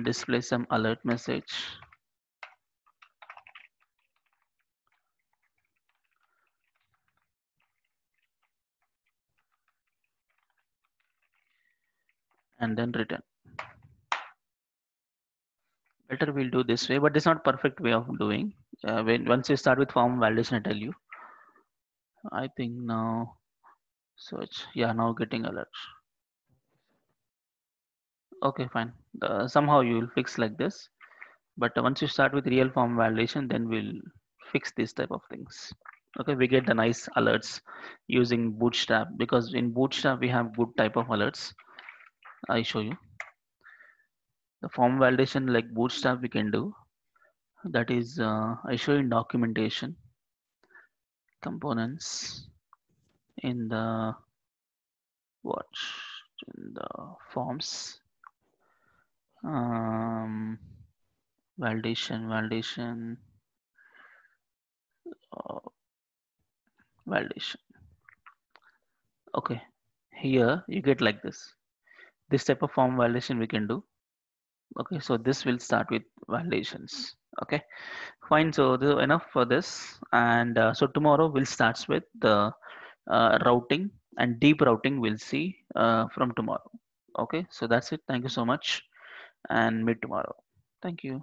display some alert message, and then return. Better we'll do this way, but it's not perfect way of doing. When once you start with form validation, I tell you. I think now search. Yeah, now getting alert. Okay, fine. Somehow you will fix like this. But once you start with real form validation, then we'll fix these type of things. Okay, we get the nice alerts using Bootstrap, because in Bootstrap we have good type of alerts. I show you the form validation like Bootstrap we can do. That is, I show in documentation components in the what in the forms, um, validation, uh, validation. Okay, here you get like this type of form validation we can do. Okay, so this will start with validations. Okay, fine. So this is enough for this, and so tomorrow we'll start with the routing, and deep routing we'll see from tomorrow. Okay, so that's it. Thank you so much, and meet tomorrow. Thank you.